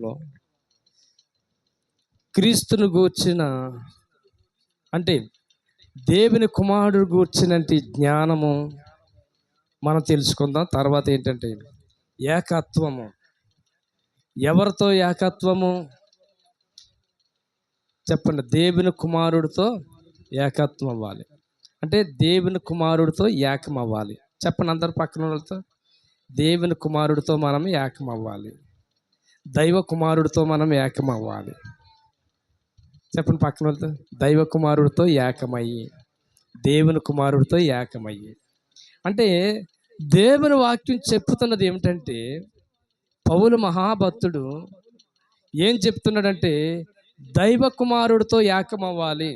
లో క్రీస్తును గూర్చిన అంటే దేవుని కుమారుడు గూర్చినటి జ్ఞానము మనం తెలుసుకుందాం. తర్వాత ఏంటంటే ఏకత్వము. ఎవరితో ఏకత్వము చెప్పండి. దేవుని కుమారుడితో ఏకత్వం అవ్వాలి. అంటే దేవుని కుమారుడితో ఏకం అవ్వాలి. చెప్పండి అందరు పక్కన వాళ్ళతో. దేవుని కుమారుడితో మనం ఏకం అవ్వాలి. దైవ కుమారుడితో మనం ఏకం అవ్వాలి. చెప్పండి పక్కన వాళ్ళతో. దైవ కుమారుడితో ఏకమయ్యి, దేవుని కుమారుడితో ఏకమయ్యి. అంటే దేవుని వాక్యం చెప్పుతున్నది ఏమిటంటే, పౌలు మహాభక్తుడు ఏం చెప్తున్నాడంటే దైవ కుమారుడితో ఏకమవ్వాలి.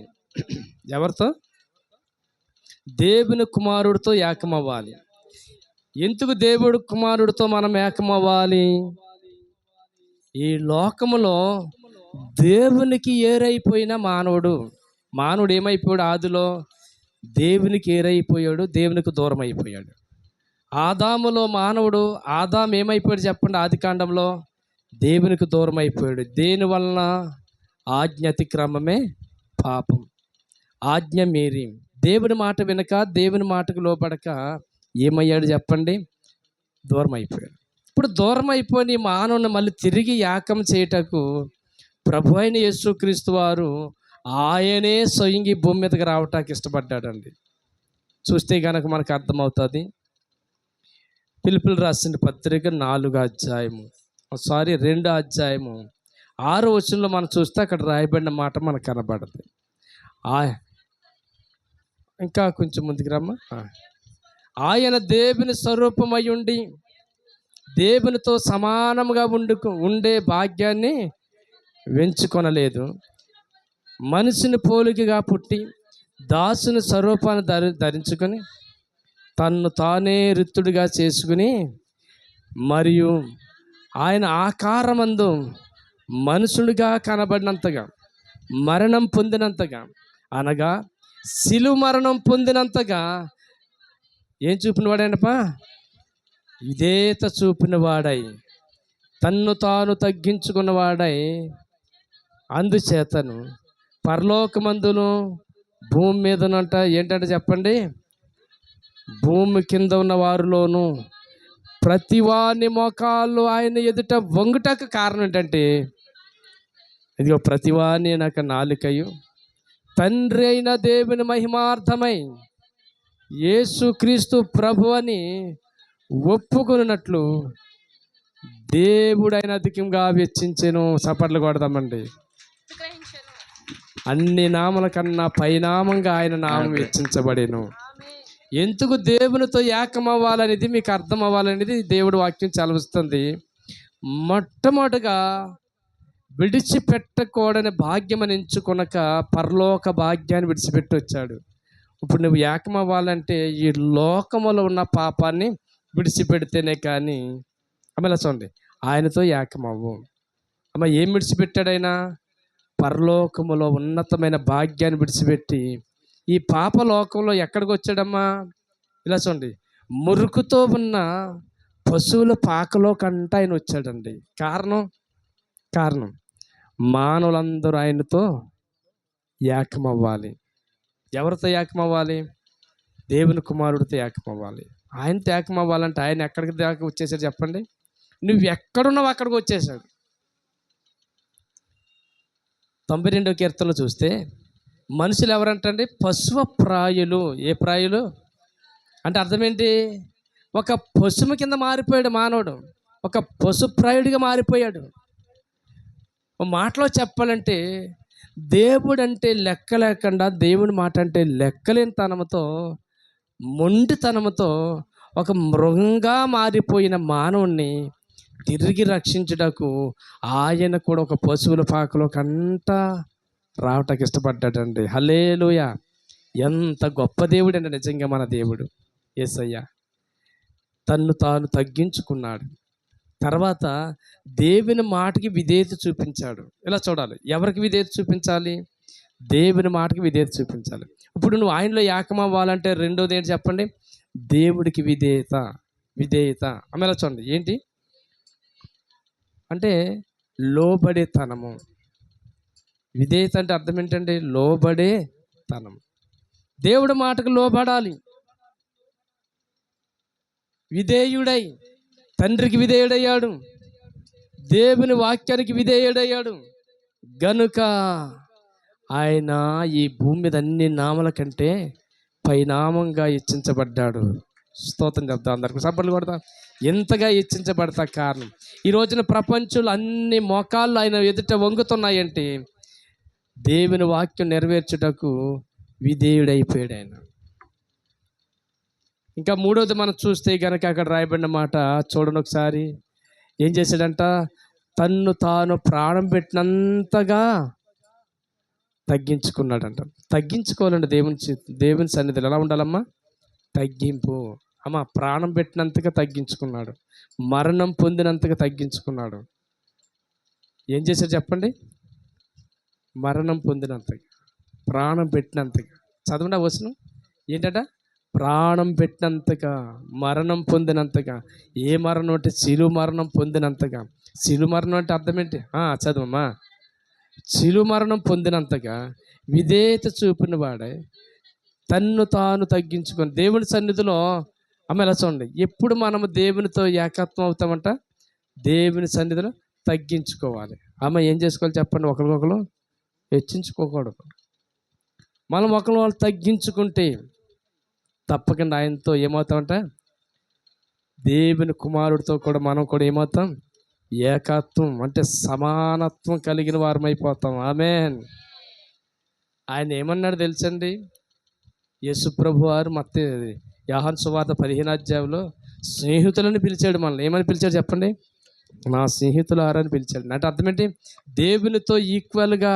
ఎవరితో? దేవుని కుమారుడితో ఏకమవ్వాలి. ఎందుకు దేవుడు కుమారుడితో మనం ఏకమవ్వాలి? ఈ లోకములో దేవునికి ఏరైపోయిన మానవుడు ఏమైపోయాడు? ఆదిలో దేవునికి ఏరైపోయాడు, దేవునికి దూరం అయిపోయాడు. ఆదాములో ఆదాం ఏమైపోయాడు చెప్పండి? ఆది కాండంలో దేవునికి దూరం అయిపోయాడు. దేని వలన? ఆజ్ఞ అతిక్రమమే పాపం. ఆజ్ఞ మీరి దేవుని మాట వినక, దేవుని మాటకు లోపడక ఏమయ్యాడు చెప్పండి? దూరం అయిపోయాడు. ఇప్పుడు దూరం అయిపోయి మానవుని మళ్ళీ తిరిగి ఏకం చేయటకు ప్రభు అయిన యేసుక్రీస్తు వారు ఆయనే స్వయంగా భూమి మీదకి రావటానికి ఇష్టపడ్డాడండి. చూస్తే కనుక మనకు అర్థమవుతుంది. పిలుపులు రాసిన పత్రిక 2 అధ్యాయము 6 వచనంలో మనం చూస్తే అక్కడ రాయబడిన మాట మనకు కనబడుతుంది. ఇంకా కొంచెం ముందుకు రమ్మా. ఆయన దేవుని స్వరూపమై ఉండి దేవునితో సమానంగా ఉండే భాగ్యాన్ని వెంచుకొనలేదు. మనిషిని పోలికగా పుట్టి దాసుని స్వరూపాన్ని ధరించుకొని తన్ను తానే రిక్తుడిగా చేసుకుని మరియు ఆయన ఆకారమందు మనుషుడిగా కనబడినంతగా మరణం పొందినంతగా, అనగా శిలువ మరణం పొందినంతగా ఏం చూపినవాడైనపా? విధేయత చూపినవాడై తన్ను తాను తగ్గించుకున్నవాడై అందుచేతను పరలోకమందును భూమి మీదనంట ఏంటంటే చెప్పండి, భూమి కింద ఉన్న వారిలోను ప్రతివాని మోకాళ్ళు ఆయన ఎదుట వంగుటకు కారణం ఏంటంటే, ఇదిగో ప్రతివాని నాకు నాలుకయు తండ్రి అయిన దేవుని మహిమార్థమై యేసుక్రీస్తు ప్రభు అని ఒప్పుకున్నట్లు దేవుడైన అధికంగా వెచ్చించెను. చప్పట్లు కొడదామండి. అన్ని నామల కన్నా పైనామంగా ఆయన నామం వెచ్చించబడేను. ఎందుకు దేవునితో ఏకమవ్వాలనేది మీకు అర్థం అవ్వాలనేది దేవుడు వాక్యం చలవిస్తుంది. మొట్టమొదటిగా విడిచిపెట్టకూడని భాగ్యం అని ఎంచుకొనక పరలోక భాగ్యాన్ని విడిచిపెట్టి వచ్చాడు. ఇప్పుడు నువ్వు ఏకమవ్వాలంటే ఈ లోకములో ఉన్న పాపాన్ని విడిచిపెడితేనే కానీ అమ్మ చూడండి ఆయనతో ఏకమవ్వు. అమ్మ ఏం విడిచిపెట్టాడైనా? పరలోకములో ఉన్నతమైన భాగ్యాన్ని విడిచిపెట్టి ఈ పాప లోకంలో ఎక్కడికి వచ్చాడమ్మా? ఇలా చూడండి, మురుకుతో ఉన్న పశువుల పాకలో కంట ఆయన వచ్చాడండి. కారణం మానవులందరూ ఆయనతో ఏకమవ్వాలి. ఎవరితో ఏకమవ్వాలి? దేవుని కుమారుడితో ఏకమవ్వాలి. ఆయనతో ఏకమవ్వాలంటే ఆయన ఎక్కడికి దాకా వచ్చేసాడు చెప్పండి? నువ్వు ఎక్కడున్నావు అక్కడికి వచ్చేసాడు. 92వ కీర్తనలో చూస్తే మనుషులు ఎవరంటండి? పశువ ప్రాయులు. ఏ ప్రాయులు అంటే అర్థం ఏంటి? ఒక పశువు కింద మారిపోయాడు మానవుడు, ఒక పశుప్రాయుడిగా మారిపోయాడు. మాటలో చెప్పాలంటే దేవుడు అంటే లెక్క లేకుండా, దేవుడి మాట అంటే లెక్కలేని తనంతో, మొండితనంతో ఒక మృగంగా మారిపోయిన మానవుణ్ణి తిరిగి రక్షించుటకు ఆయన కూడా ఒక పశువుల పాకలో కంట రావటానికి ఇష్టపడ్డాడండి. హల్లెలూయా! ఎంత గొప్ప దేవుడు అండి నిజంగా మన దేవుడు యేసయ్య. తన్ను తాను తగ్గించుకున్నాడు. తర్వాత దేవుని మాటకి విధేయత చూపించాడు. ఇలా చూడాలి, ఎవరికి విధేయత చూపించాలి? దేవుని మాటకి విధేయత చూపించాలి. ఇప్పుడు నువ్వు ఆయనలో ఏకమవ్వాలంటే రెండోది ఏంటి చెప్పండి? దేవుడికి విధేయత. ఆమె ఇలా చూడండి ఏంటి అంటే లోబడేతనము. విధేయత అంటే అర్థం ఏంటండి? లోబడే తనం. దేవుడి మాటకు లోబడాలి. విధేయుడై తండ్రికి విధేయుడయ్యాడు, దేవుని వాక్యానికి విధేయుడయ్యాడు గనుక ఆయన ఈ భూమి మీద అన్ని నామల కంటే పైనామంగా హెచ్చించబడ్డాడు. స్తోత్రం చెప్తా, అందరికి సబ్బర్లు కొడతా. ఎంతగా హెచ్చించబడతా కారణం, ఈ రోజున ప్రపంచంలో అన్ని మోకాళ్ళు ఆయన ఎదుట వంగుతున్నాయంటే దేవుని వాక్యం నెరవేర్చుటకు విధేయుడైపోయాడు ఆయన. ఇంకా మూడవది మనం చూస్తే కనుక అక్కడ రాయబడిన మాట చూడండి ఒకసారి. ఏం చేశాడంట? తన్ను తాను ప్రాణం పెట్టినంతగా తగ్గించుకున్నాడంట. తగ్గించుకోవాలండి దేవుని సన్నిధిలో ఎలా ఉండాలమ్మా? తగ్గింపు. అమ్మ, ప్రాణం పెట్టినంతగా తగ్గించుకున్నాడు, మరణం పొందినంతగా తగ్గించుకున్నాడు. ఏం చేశాడు చెప్పండి? మరణం పొందినంతగా, ప్రాణం పెట్టినంతగా. చదవండి ఆ వచనం ఏంటట? ప్రాణం పెట్టినంతగా, మరణం పొందినంతగా. ఏ మరణం అంటే? శిలువ మరణం పొందినంతగా. శిలువ మరణం అంటే అర్థం ఏంటి? చదవమ్మా. శిలువ మరణం పొందినంతగా విధేయత చూపిన వాడే తన్ను తాను తగ్గించుకొని దేవుని సన్నిధిలో. అమ్మ ఎలా చూడండి, ఎప్పుడు మనము దేవునితో ఏకత్వం అవుతామంట? దేవుని సన్నిధిలో తగ్గించుకోవాలి. అమ్మ ఏం చేసుకోవాలి చెప్పండి? ఒకరికొకరు హెచ్చించుకోకూడదు. మనం ఒకరు వాళ్ళు తగ్గించుకుంటే తప్పకుండా ఆయనతో ఏమవుతామంట? దేవుని కుమారుడితో కూడా మనం కూడా ఏమవుతాం? ఏకత్వం అంటే సమానత్వం కలిగిన వారమైపోతాం. ఆమేన్. ఆయన ఏమన్నాడు తెలుసండి? యేసు ప్రభు వారు యోహాను సువార్త 15వ అధ్యాయంలో స్నేహితులను పిలిచాడు. మనల్ని ఏమని పిలిచాడు చెప్పండి? నా స్నేహితులారని పిలిచాడు. అంటే అర్థం ఏంటి? దేవునితో ఈక్వల్గా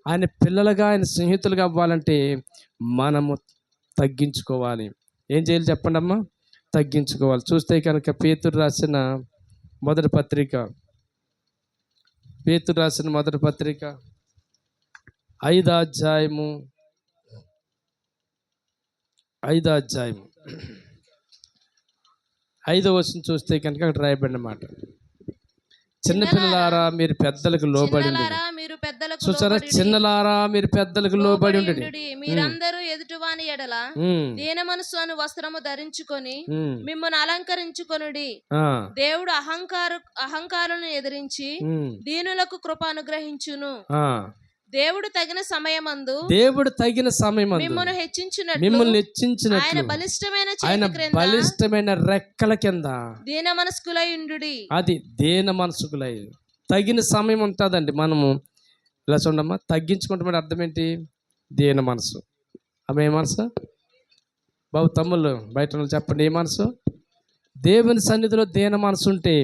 ఆయన పిల్లలుగా, ఆయన స్నేహితులుగా అవ్వాలంటే మనము తగ్గించుకోవాలి. ఏం చేయాలి చెప్పండి అమ్మా? తగ్గించుకోవాలి. చూస్తే కనుక పేతురు రాసిన మొదటి పత్రిక 5వ అధ్యాయము 5వ వచనం చూస్తే కనుక అక్కడ రాయబడిన మాట, చిన్నపిల్లలారా మీరు పెద్దలకు లోబడి చూసారా? చిన్నలారా మీరు పెద్దలకు లోబడి ఉండండి. మీరందరూ ఎదుటివాని ఎడల దీన మనసు అను వస్త్రము ధరించుకొని మిమ్మల్ని అలంకరించుకొనుడి. దేవుడు అహంకారులను ఎదిరించి దీనులకు కృప అనుగ్రహించును. దేవుడు తగిన సమయమందు మిమ్మల్ని హెచ్చించినట్లు ఆయన బలిష్టమైన రెక్కల కింద దీన మనస్కులై ఉండుడి. అది దీన మనస్కులై. తగిన సమయం ఉంటుందండి. మనము ఇలా చూడమ్మా, తగ్గించుకుంటామంటే అర్థం ఏంటి? దీన మనసు. ఆమె ఏ మనసు? బాబు తమ్ముళ్ళు బయట చెప్పండి, ఏ మనసు? దేవుని సన్నిధిలో దీన మనసు ఉంటే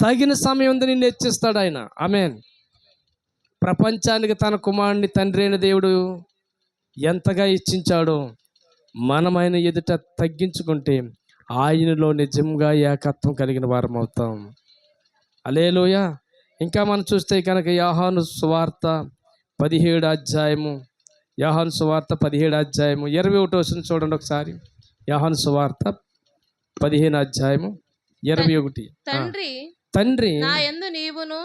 తగిన సమయం ఉంది, నిన్ను హెచ్చిస్తాడు ఆయన. ఆమేన్. ప్రపంచానికి తన కుమారుని తండ్రి అయిన దేవుడు ఎంతగా ఇచ్చించాడో మనం ఆయన ఎదుట తగ్గించుకుంటే ఆయనలో నిజంగా ఏకత్వం కలిగిన వారం అవుతాం. హల్లెలూయా. ఇంకా మనం చూస్తే కనుక యోహాను సువార్త 17వ అధ్యాయము 21వ వచనం చూడండి ఒకసారి. యోహాను సువార్త 15వ అధ్యాయము 21. తండ్రి నా యందు నీవును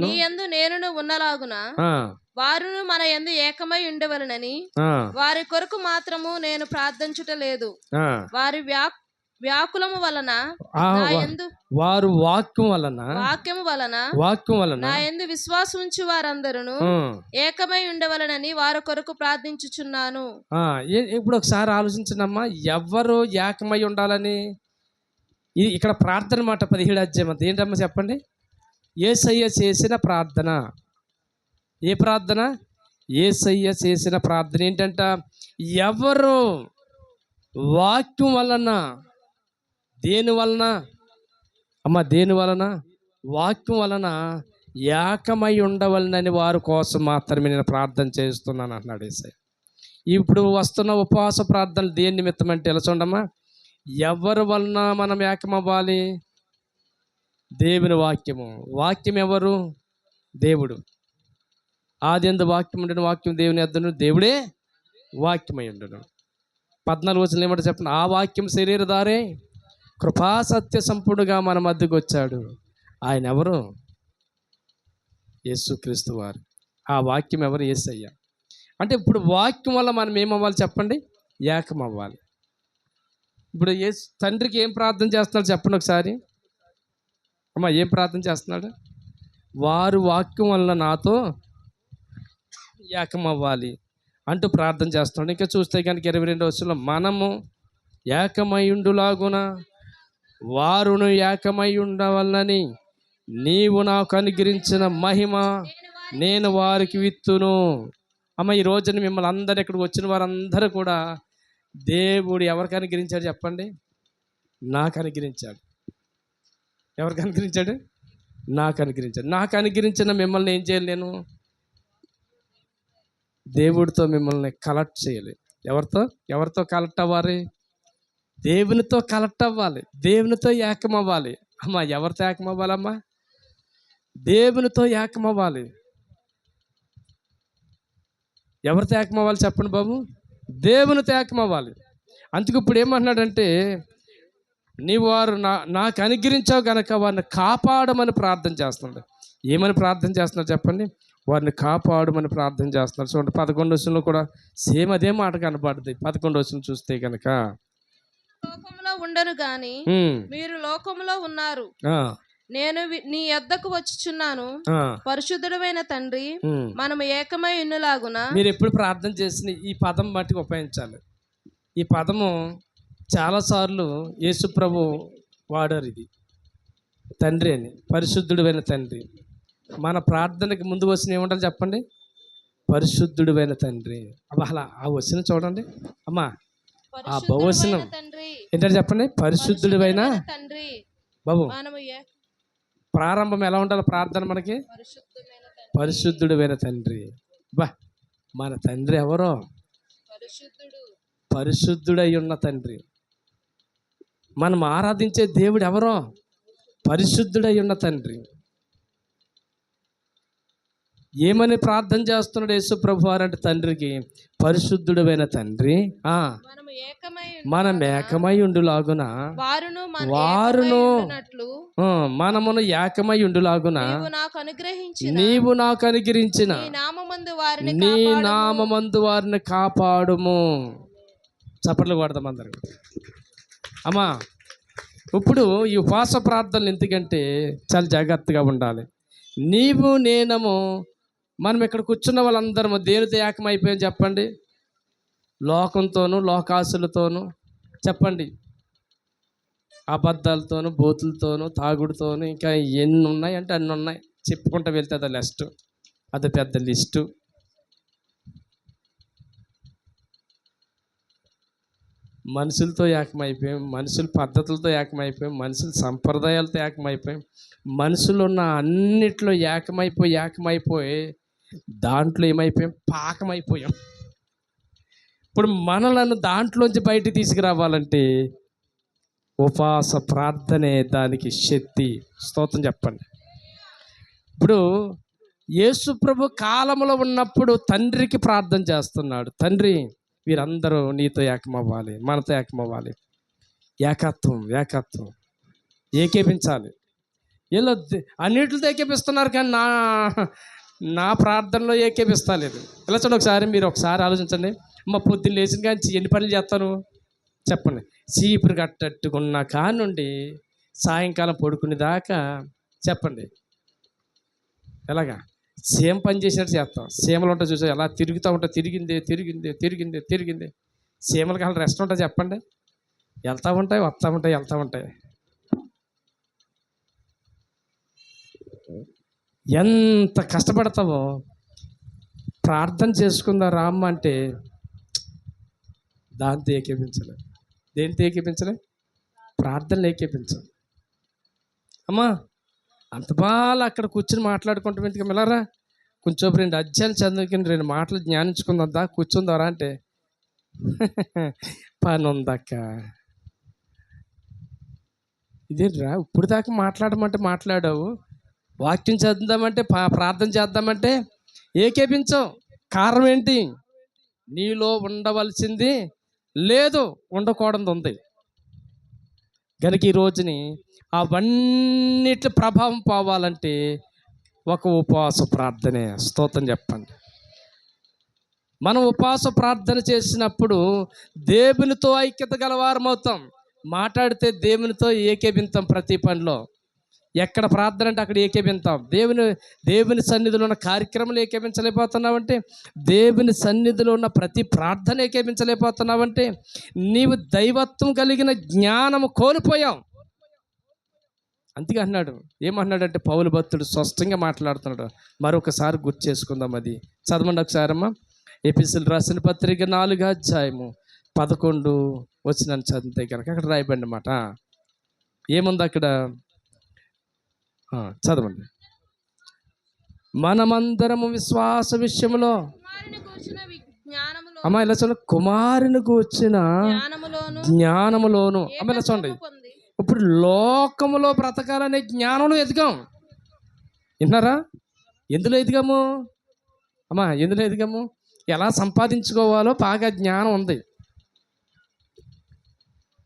నీ యందు నేనును ఉన్నలాగున వారును మన యందు ఏకమై ఉండవలెనని వారి కొరకు మాత్రము నేను ప్రార్థించుట లేదు. వారి వ్యాకులము వలన వారు వాక్యము వలన నా యందు విశ్వాసం ఉంచి వారందరూ ఏకమై ఉండవలనని వారి కొరకు ప్రార్థించుచున్నాను. ఇప్పుడు ఒకసారి ఆలోచించండమ్మా, ఎవరు ఏకమై ఉండాలని? ఇక్కడ ప్రార్థన మాట 17వ అధ్యాయం అంతా ఏంటమ్మా చెప్పండి? యేసయ్య చేసిన ప్రార్థన. ఏ ప్రార్థన? యేసయ్య చేసిన ప్రార్థన ఏంటంట? ఎవరు వాక్యం వలన, దేని వలన అమ్మ? దేని వలన? వాక్యం వలన ఏకమై ఉండవలనని వారి కోసం మాత్రమే నేను ప్రార్థన చేస్తున్నాను అన్నాడు యేసయ్య. ఇప్పుడు వస్తున్న ఉపవాస ప్రార్థనలు దేని నిమిత్తం అంటే ఎలా చూడమ్మా, ఎవరి వలన మనం ఏకమవ్వాలి? దేవుని వాక్యము. వాక్యం ఎవరు? దేవుడు. ఆదియందు వాక్యం ఉండను, వాక్యం దేవుని యొద్దను, దేవుడే వాక్యమై ఉండను. 14వ వచనం ఏమంటే చెప్పండి? ఆ వాక్యం శరీరధారే కృపా సత్య సంపూర్ణగా మన మధ్యకు వచ్చాడు. ఆయన ఎవరు? యేసుక్రీస్తు వారు. ఆ వాక్యం ఎవరు? యేసయ్య. అంటే ఇప్పుడు వాక్యం వల్ల మనం ఏమవ్వాలి చెప్పండి? ఏకం అవ్వాలి. ఇప్పుడు తండ్రికి ఏం ప్రార్థన చేస్తున్నాడు చెప్పండి ఒకసారి. అమ్మా ఏం ప్రార్థన చేస్తున్నాడు? వారు వాక్యం వల్ల నాతో ఏకం అవ్వాలి అంటూ ప్రార్థన చేస్తున్నాడు. ఇంకా చూస్తే కనుక 22వ వచనంలో మనము ఏకమయుండులాగున వారును ఏకమై ఉండవలనని నీవు నాకు అనుగ్రహించిన మహిమ నేను వారికి విత్తును. అమ్మ ఈ రోజున మిమ్మల్ని అందరు ఇక్కడికి వచ్చిన వారందరూ కూడా దేవుడు ఎవరికి అనుగ్రహించాడు చెప్పండి? నాకు అనుగ్రహించాడు. ఎవరికి అనుగ్రహించాడు? నాకు అనుగ్రహించాడు. నాకు అనుగ్రహించిన మిమ్మల్ని ఏం చేయాలి? నేను దేవుడితో మిమ్మల్ని కలెక్ట్ చేయాలి. ఎవరితో కలెక్ట్ అవ్వాలి? దేవునితో కలెక్ట్ అవ్వాలి. దేవునితో ఏకం అవ్వాలి. అమ్మా ఎవరితో ఏకం అవ్వాలమ్మా? దేవునితో ఏకం అవ్వాలి. ఎవరితో ఏకం అవ్వాలి చెప్పండి బాబు? దేవునితో ఏకం అవ్వాలి. అందుకు ఇప్పుడు ఏమంటున్నాడంటే, నీవు వారు నాకు అనుగ్రహించావు కనుక వారిని కాపాడమని ప్రార్థన చేస్తున్నాడు. ఏమని ప్రార్థన చేస్తున్నాడు చెప్పండి? వారిని కాపాడమని ప్రార్థన చేస్తున్నాడు. చూడండి 11వ వచనంలో కూడా సేమ్ అదే మాట కనబడుతుంది. 11వ వచనం చూస్తే కనుక లోకములో ఉండను గాని మీరు లోకములో ఉన్నారు, నేను నీ యొద్దకు వచ్చుచున్నాను. పరిశుద్ధుడైన తండ్రి, మనము ఏకమై ఉన్నలాగున. మీరు ఎప్పుడు ప్రార్థన చేసిన ఈ పదం మట్టుకు ఉపయోగించాలి. ఈ పదము చాలాసార్లు యేసు ప్రభు వాడారు. ఇది తండ్రి అని, పరిశుద్ధుడైన తండ్రి. మన ప్రార్థనకి ముందు వచ్చిన ఏమంటారు చెప్పండి? పరిశుద్ధుడైన తండ్రి. అబ్బా అలా ఆ వచ్చిన చూడండి అమ్మా, ఆ బహువచనం ఏంటంటే చెప్పండి? పరిశుద్ధుడైన తండ్రి. బాబు ప్రారంభం ఎలా ఉండాలి ప్రార్థన మనకి? పరిశుద్ధుడైన తండ్రి. బా మన తండ్రి ఎవరో? పరిశుద్ధుడై ఉన్న తండ్రి. మనం ఆరాధించే దేవుడు ఎవరో? పరిశుద్ధుడై ఉన్న తండ్రి. ఏమని ప్రార్థన చేస్తున్నాడు యేసు ప్రభు వారంటే తండ్రికి? పరిశుద్ధుడైన తండ్రి, మనం ఏకమై ఉండులాగున వారును మనమును ఏకమై ఉండులాగున నీవు నాకు అనుగ్రహించిన నీ నామమందు వారిని కాపాడుము. చప్పట్లు కొడదాం అందరు. అమ్మా ఇప్పుడు ఈ ఉపవాస ప్రార్థనలు ఎందుకంటే చాలా జాగ్రత్తగా ఉండాలి. నీవు నేనము మనం ఇక్కడ కూర్చున్న వాళ్ళందరము దేనితో ఏకమైపోయాం చెప్పండి? లోకంతోనూ లోకాసులతోనూ చెప్పండి, అబద్ధాలతోనూ బూతులతోనూ తాగుడుతోనూ ఇంకా ఎన్ని ఉన్నాయి అంటే అన్ని ఉన్నాయి. చెప్పుకుంటూ వెళ్తే అది లిస్టు, అది పెద్ద లిస్టు. మనుషులతో ఏకమైపోయాం, మనుషుల పద్ధతులతో ఏకమైపోయాం, మనుషుల సంప్రదాయాలతో ఏకమైపోయాం. మనుషులు ఉన్న అన్నిట్లో ఏకమైపోయి దాంట్లో ఏమైపోయాం? పాకమైపోయాం. ఇప్పుడు మనలను దాంట్లోంచి బయటికి తీసుకురావాలంటే ఉపవాస ప్రార్థనే దానికి శక్తి. స్తోత్రం చెప్పండి. ఇప్పుడు యేసు ప్రభు కాలంలో ఉన్నప్పుడు తండ్రికి ప్రార్థన చేస్తున్నాడు. తండ్రి వీరందరూ నీతో ఏకమవ్వాలి, మనతో ఏకమవ్వాలి. ఏకత్వం ఏకేపించాలి. వీళ్ళు అన్నిటితో ఏకేపిస్తున్నారు కానీ నా ప్రార్థనలో ఏకేపిస్తలేదు. ఇలా చూడండి ఒకసారి, మీరు ఒకసారి ఆలోచించండి. మా పొద్దున్న లేచిన కానీ ఎన్ని పనులు చేస్తాను చెప్పండి? చీపురు కట్టట్టుకున్న కాడి నుండి సాయంకాలం పడుకునే దాకా చెప్పండి ఎలాగా సేమ్ పని చేసినట్టు చేస్తాం. సీమలు ఉంటాయి చూసా, ఎలా తిరుగుతూ ఉంటా, తిరిగింది. సీమల కాలం రెస్ట్ ఉంటాయి చెప్పండి? వెళ్తూ ఉంటాయి, వెళ్తూ ఉంటాయి. ఎంత కష్టపడతావో ప్రార్థన చేసుకుందా రామ్మ అంటే దాంతో ఏకేపించలే. దేనితో ఏకేపించలే? ప్రార్థనలు ఏకేపించాలి. అమ్మా అంత బాగా అక్కడ కూర్చొని మాట్లాడుకుంటాం. ఎందుకు మిలారా కొంచెం 2 అధ్యాయాలు చదువుకుని 2 మాటలు జ్ఞానించుకుందా, కూర్చుందారా అంటే పని ఉందక్క. ఇదేంట్రా ఇప్పుడు దాకా మాట్లాడమంటే మాట్లాడావు, వాక్యం చేద్దామంటే ప్రార్థన చేద్దామంటే ఏకేపించవు. కారణం ఏంటి? నీలో ఉండవలసింది లేదు, ఉండకూడదు ఉంది. కనుక ఈ రోజుని అవన్నిటి ప్రభావం పోవాలంటే ఒక ఉపవాస ప్రార్థనే. స్తోత్రం చెప్పండి. మనం ఉపవాస ప్రార్థన చేసినప్పుడు దేవునితో ఐక్యత గలవారం అవుతాం. మాట్లాడితే దేవునితో ఏకీభింతాం. ప్రతి పనిలో ఎక్కడ ప్రార్థన అంటే అక్కడ ఏకీభింతాం. దేవుని సన్నిధిలో ఉన్న కార్యక్రమాలు ఏకీభించలేకపోతున్నావంటే, దేవుని సన్నిధిలో ఉన్న ప్రతి ప్రార్థన ఏకీభించలేకపోతున్నావంటే నీవు దైవత్వం కలిగిన జ్ఞానము కోల్పోయాం. అందుకే అన్నాడు, ఏమన్నాడంటే పౌలు భక్తుడు స్పష్టంగా మాట్లాడుతున్నాడు. మరొకసారి గుర్తు చేసుకుందాం. అది చదవండి ఒకసారమ్మా. ఎఫెసీయులకు రాసిన పత్రిక 4వ అధ్యాయము 11 వచనాన్ని చదివితే కనుక అక్కడ రాయబడిన మాట ఏముంది అక్కడ? చదవండి. మనమందరము విశ్వాస విషయంలో అమ్మ ఇలా చూడండి, కుమారుని కూర్చిన జ్ఞానములోను. అమ్మ ఇలా చూడండి, ఇప్పుడు లోకములో బ్రతకాలనే జ్ఞానంలో ఎదిగాం. విన్నారా? ఎందులో ఎదిగాము అమ్మా? ఎందులో ఎదిగాము? ఎలా సంపాదించుకోవాలో బాగా జ్ఞానం ఉంది.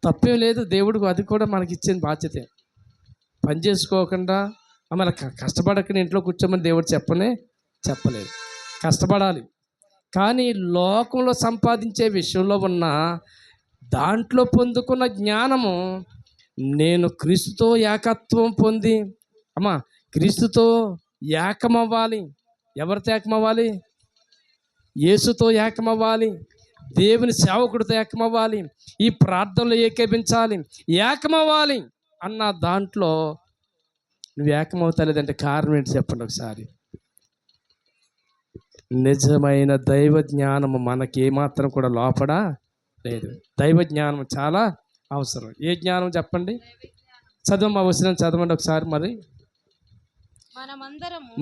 తప్పేం లేదు, దేవుడికి అది కూడా మనకి ఇచ్చిన బాధ్యతే. పని చేసుకోకుండా మన కష్టపడకుండా ఇంట్లో కూర్చోమని దేవుడు చెప్పలేదు. కష్టపడాలి. కానీ లోకంలో సంపాదించే విషయంలో ఉన్న దాంట్లో పొందుకున్న జ్ఞానము, నేను క్రీస్తుతో ఏకత్వం పొంది క్రీస్తుతో ఏకమవ్వాలి. ఎవరితో ఏకమవ్వాలి? యేసుతో ఏకమవ్వాలి. దేవుని సేవకుడితో ఏకమవ్వాలి. ఈ ప్రార్థనలో ఏకీభించాలి, ఏకమవ్వాలి అన్న దాంట్లో నువ్వు ఏకమవుతలేదంటే కారణం ఏంటి చెప్పండి ఒకసారి. నిజమైన దైవ జ్ఞానము మనకి ఏమాత్రం కూడా లోపడ లేదు. దైవ జ్ఞానం చాలా అవసరం. ఏ జ్ఞానం చెప్పండి? చదవమ్మా, వచ్చిన చదవండి ఒకసారి. మరి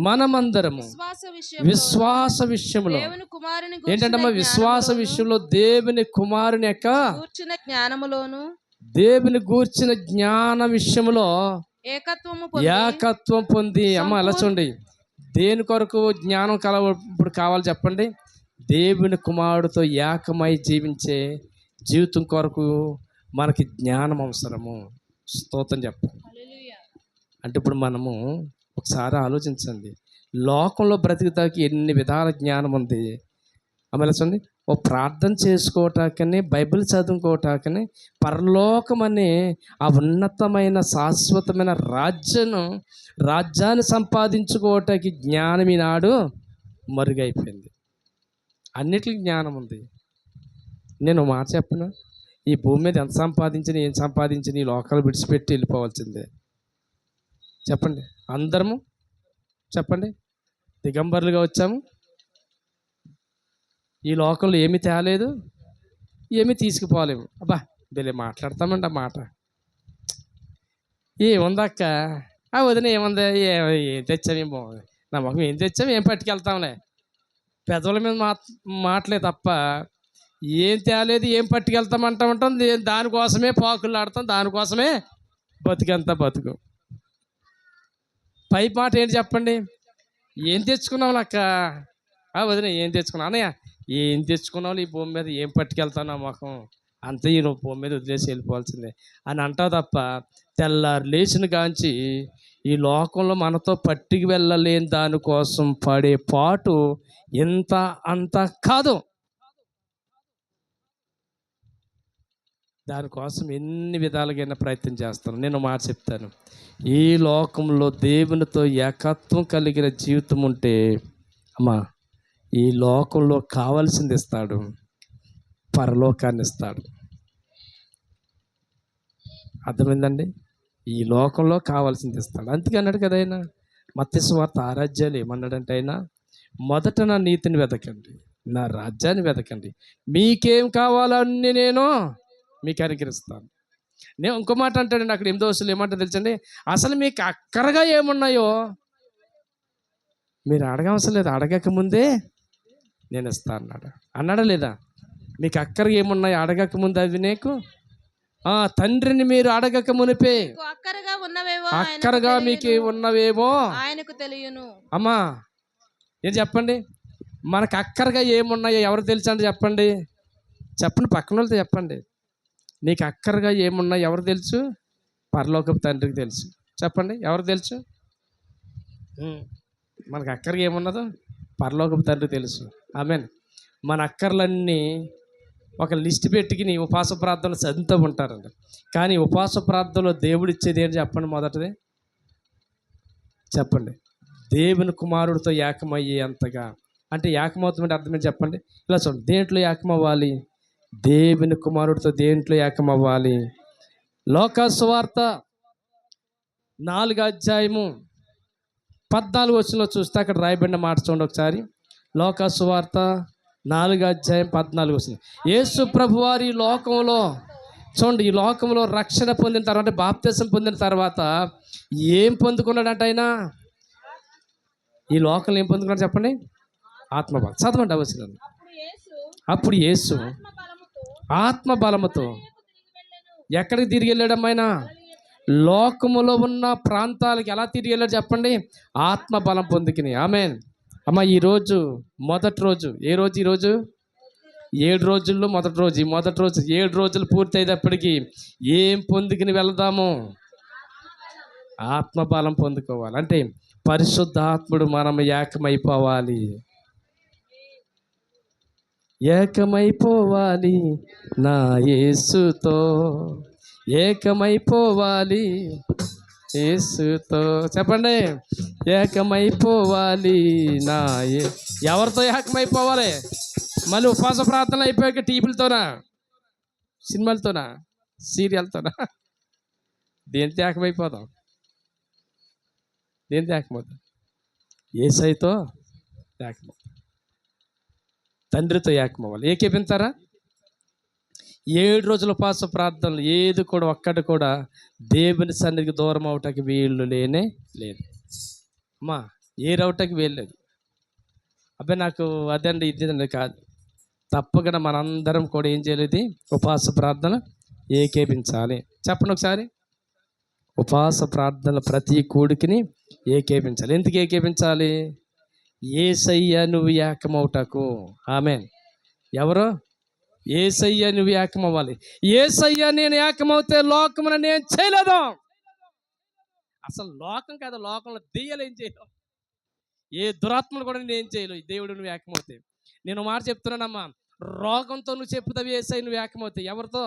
మనమందరము విశ్వాస విషయంలో ఏంటంటే విశ్వాస విషయంలో దేవుని కుమారుని యొక్క జ్ఞానములోను, దేవుని గూర్చిన జ్ఞాన విషయంలో ఏకత్వం పొంది అమ్మ అలా చూడండి. దేని కొరకు జ్ఞానం ఇప్పుడు కావాలి చెప్పండి? దేవుని కుమారుడితో ఏకమై జీవించే జీవితం కొరకు మనకి జ్ఞానం అవసరము. స్తోత్రం చెప్పండి. అంటే ఇప్పుడు మనము ఒకసారి ఆలోచించండి, లోకంలో బ్రతికితాకి ఎన్ని విధాల జ్ఞానం ఉంది. ఆమె చూడండి, ఓ ప్రార్థన చేసుకోవటాకని, బైబిల్ చదువుకోవటాకని, పరలోకం అనే ఆ ఉన్నతమైన శాశ్వతమైన రాజ్యాన్ని సంపాదించుకోవటానికి జ్ఞానం ఈనాడు మరుగైపోయింది. అన్నిటికీ జ్ఞానం ఉంది. నేను మాట చెప్పను, ఈ భూమి మీద ఎంత సంపాదించిన ఏం సంపాదించిన ఈ లోకాలు విడిచిపెట్టి వెళ్ళిపోవాల్సిందే. చెప్పండి, అందరము చెప్పండి. దిగంబరులుగా వచ్చాము, ఈ లోకంలో ఏమి తేలేదు, ఏమి తీసుకుపోలేము. అబ్బా వీళ్ళే మాట్లాడతామండి ఆ మాట. ఏముందక్క వదిన, ఏముంది, ఏం తెచ్చామేం బాగుంది, నా మొహం ఏం తెచ్చాము, ఏం పట్టుకెళ్తాంలే. పెదవుల మీద మాటలే తప్ప ఏం తేలేదు, ఏం పట్టుకెళ్తామంటా ఉంటాం. దానికోసమే పాకులు ఆడతాం, దానికోసమే బతుకు. పై మాట ఏంటి చెప్పండి? ఏం తెచ్చుకున్నావు అక్క? వదిన ఏం తెచ్చుకున్నావు? అన్నయ్య ఏం తెచ్చుకున్నావు? ఈ భూమి మీద ఏం పట్టుకెళ్తావు నా మొఖం, అంతే ఈ భూమి మీద వదిలేసి వెళ్ళిపోవాల్సిందే అని అంటావు తప్ప, తెల్లారు లేచిన కాంచి ఈ లోకంలో మనతో పట్టుకు వెళ్ళలేని దానికోసం పడే పాటు ఇంత అంత కాదు. దానికోసం ఎన్ని విధాలుగా ప్రయత్నం చేస్తాను. నేను మాట చెప్తాను, ఈ లోకంలో దేవునితో ఏకత్వం కలిగిన జీవితం ఉంటే ఈ లోకంలో కావాల్సింది ఇస్తాడు, పరలోకాన్ని ఇస్తాడు. అర్థమైందండి? ఈ లోకంలో కావాల్సింది ఇస్తాడు. అందుకే అన్నాడు కదా ఆయన, మత్తయి సువార్త 6వ అధ్యాయంలో ఏమన్నాడంటే ఆయన, మొదట నా నీతిని వెతకండి, నా రాజ్యాన్ని వెతకండి, మీకేం కావాలన్నీ నేను మీకు అనుగ్రహిస్తాను. నేను ఇంకో మాట అంటాడండి అక్కడ 8వ వచనంలో, ఏమంటా తెలుసండి? అసలు మీకు అక్కరగా ఏమున్నాయో మీరు అడగవసరం లేదు, అడగక ముందే నేను ఇస్తాను అన్నాడా లేదా? మీకు అక్కరగా ఏమున్నాయో అడగక ముందు అవి నీకు తండ్రిని మీరు అడగక మునిపే అక్కరగా మీకు ఉన్నవేమో ఆయనకు తెలియను. అమ్మా ఏం చెప్పండి, మనకు అక్కరగా ఏమున్నాయో ఎవరు తెలుసు అంటే చెప్పండి. పక్కన వాళ్ళతో చెప్పండి. నీకు అక్కరగా ఏమున్నా ఎవరు తెలుసు? పరలోకపు తండ్రికి తెలుసు. చెప్పండి, ఎవరు తెలుసు? మనకు అక్కడికి ఏమున్నదో పరలోకపు తండ్రి తెలుసు. ఆమేన్. మన అక్కర్లన్నీ ఒక లిస్ట్ పెట్టుకుని ఉపవాస ప్రార్థనలు చదువుతూ ఉంటారండి. కానీ ఉపవాస ప్రార్థనలో దేవుడు ఇచ్చేది ఏంటి చెప్పండి? మొదటిది చెప్పండి. దేవుని కుమారుడితో ఏకమయ్యే అంతగా. అంటే ఏకమవుతామంటే అర్థమేంటి చెప్పండి? ఇలా చూడండి, దేంట్లో ఏకమవ్వాలి? దేవుని కుమారుడితో దేంట్లో ఏకమవ్వాలి? లోకా సువార్త 4 అధ్యాయము 14 చూస్తే అక్కడ రాయబడిన మాట చూడండి ఒకసారి. లోకా సువార్త 4 అధ్యాయం 14 యేసు ప్రభువారి లోకంలో చూడండి, ఈ లోకంలో రక్షణ పొందిన తర్వాత, బాప్తిసం పొందిన తర్వాత ఏం పొందుకున్నాడంట ఆయన? ఈ లోకంలో ఏం పొందుకున్నాడు చెప్పండి? ఆత్మబలం. చదవండి అవసరం. అప్పుడు యేసు ఆత్మ బలముతో ఎక్కడికి తిరిగి వెళ్ళాడమ్మా ఆయన? లోకములో ఉన్న ప్రాంతాలకి ఎలా తిరిగి వెళ్ళాడు చెప్పండి? ఆత్మ బలం పొందుకుని. ఆమేన్. అమ్మ, ఈరోజు మొదటి రోజు. ఏ రోజు? ఈరోజు 7 రోజుల్లో మొదటి రోజు. ఈ మొదటి రోజు 7 రోజులు పూర్తి అయ్యేటప్పటికి ఏం పొందుకుని వెళదాము? ఆత్మబలం పొందుకోవాలి. అంటే పరిశుద్ధాత్ముడు మనం ఏకమైపోవాలి. ఏకమైపోవాలి నా యేసుతో, ఏకమైపోవాలి యేసుతో. చెప్పండి, ఏకమైపోవాలి నా ఎవరితో ఏకమైపోవాలి? మళ్ళీ ఉపవాస ప్రార్థనలు అయిపోయాక టీవీలతోనా, సినిమాలతోనా, సీరియల్తోనా? దేనితో ఏకమైపోదాం? దేనితో ఏకమవుతాం? యేసయ్యతో ఏకమవుతాం. తండ్రితో ఏకమవ్వాలి. ఏకీపించారా? 7 రోజుల ఉపవాస ప్రార్థనలు ఏది కూడా ఒక్కటి కూడా దేవుని సన్నిధికి దూరం అవటానికి వీళ్ళు లేనే లేదు. అమ్మా, ఏరవటానికి వీల్లేదు. అబ్బాయి నాకు అదండి ఇదండి కాదు. తప్పకుండా మనందరం కూడా ఏం చేయలేదు? ఉపవాస ప్రార్థన ఏకేపించాలి. చెప్పండి ఒకసారి. ఉపవాస ప్రార్థనలు ప్రతి కూడికిని ఏకేపించాలి. ఎందుకు ఏకేపించాలి? యేసయ్య నువ్వు ఏకమవుటకు. ఆమేన్. ఎవరు? యేసయ్య నువ్వు ఏకమవ్వాలి. యేసయ్య నేను ఏకమవుతే లోకమున నేను చేయలేదు. అసలు లోకం కాదు, లోకంలో దెయ్యాలు ఏం చేయలేవు, ఏ దురాత్మలు కూడా నేను ఏం చేయలేవు. దేవుడు నువ్వు ఏకమవుతే. నేను మాట చెప్తున్నానమ్మా, రోగంతో నువ్వు చెప్పుతావు యేసయ్య నువ్వు ఏకమవుతే. ఎవరితో?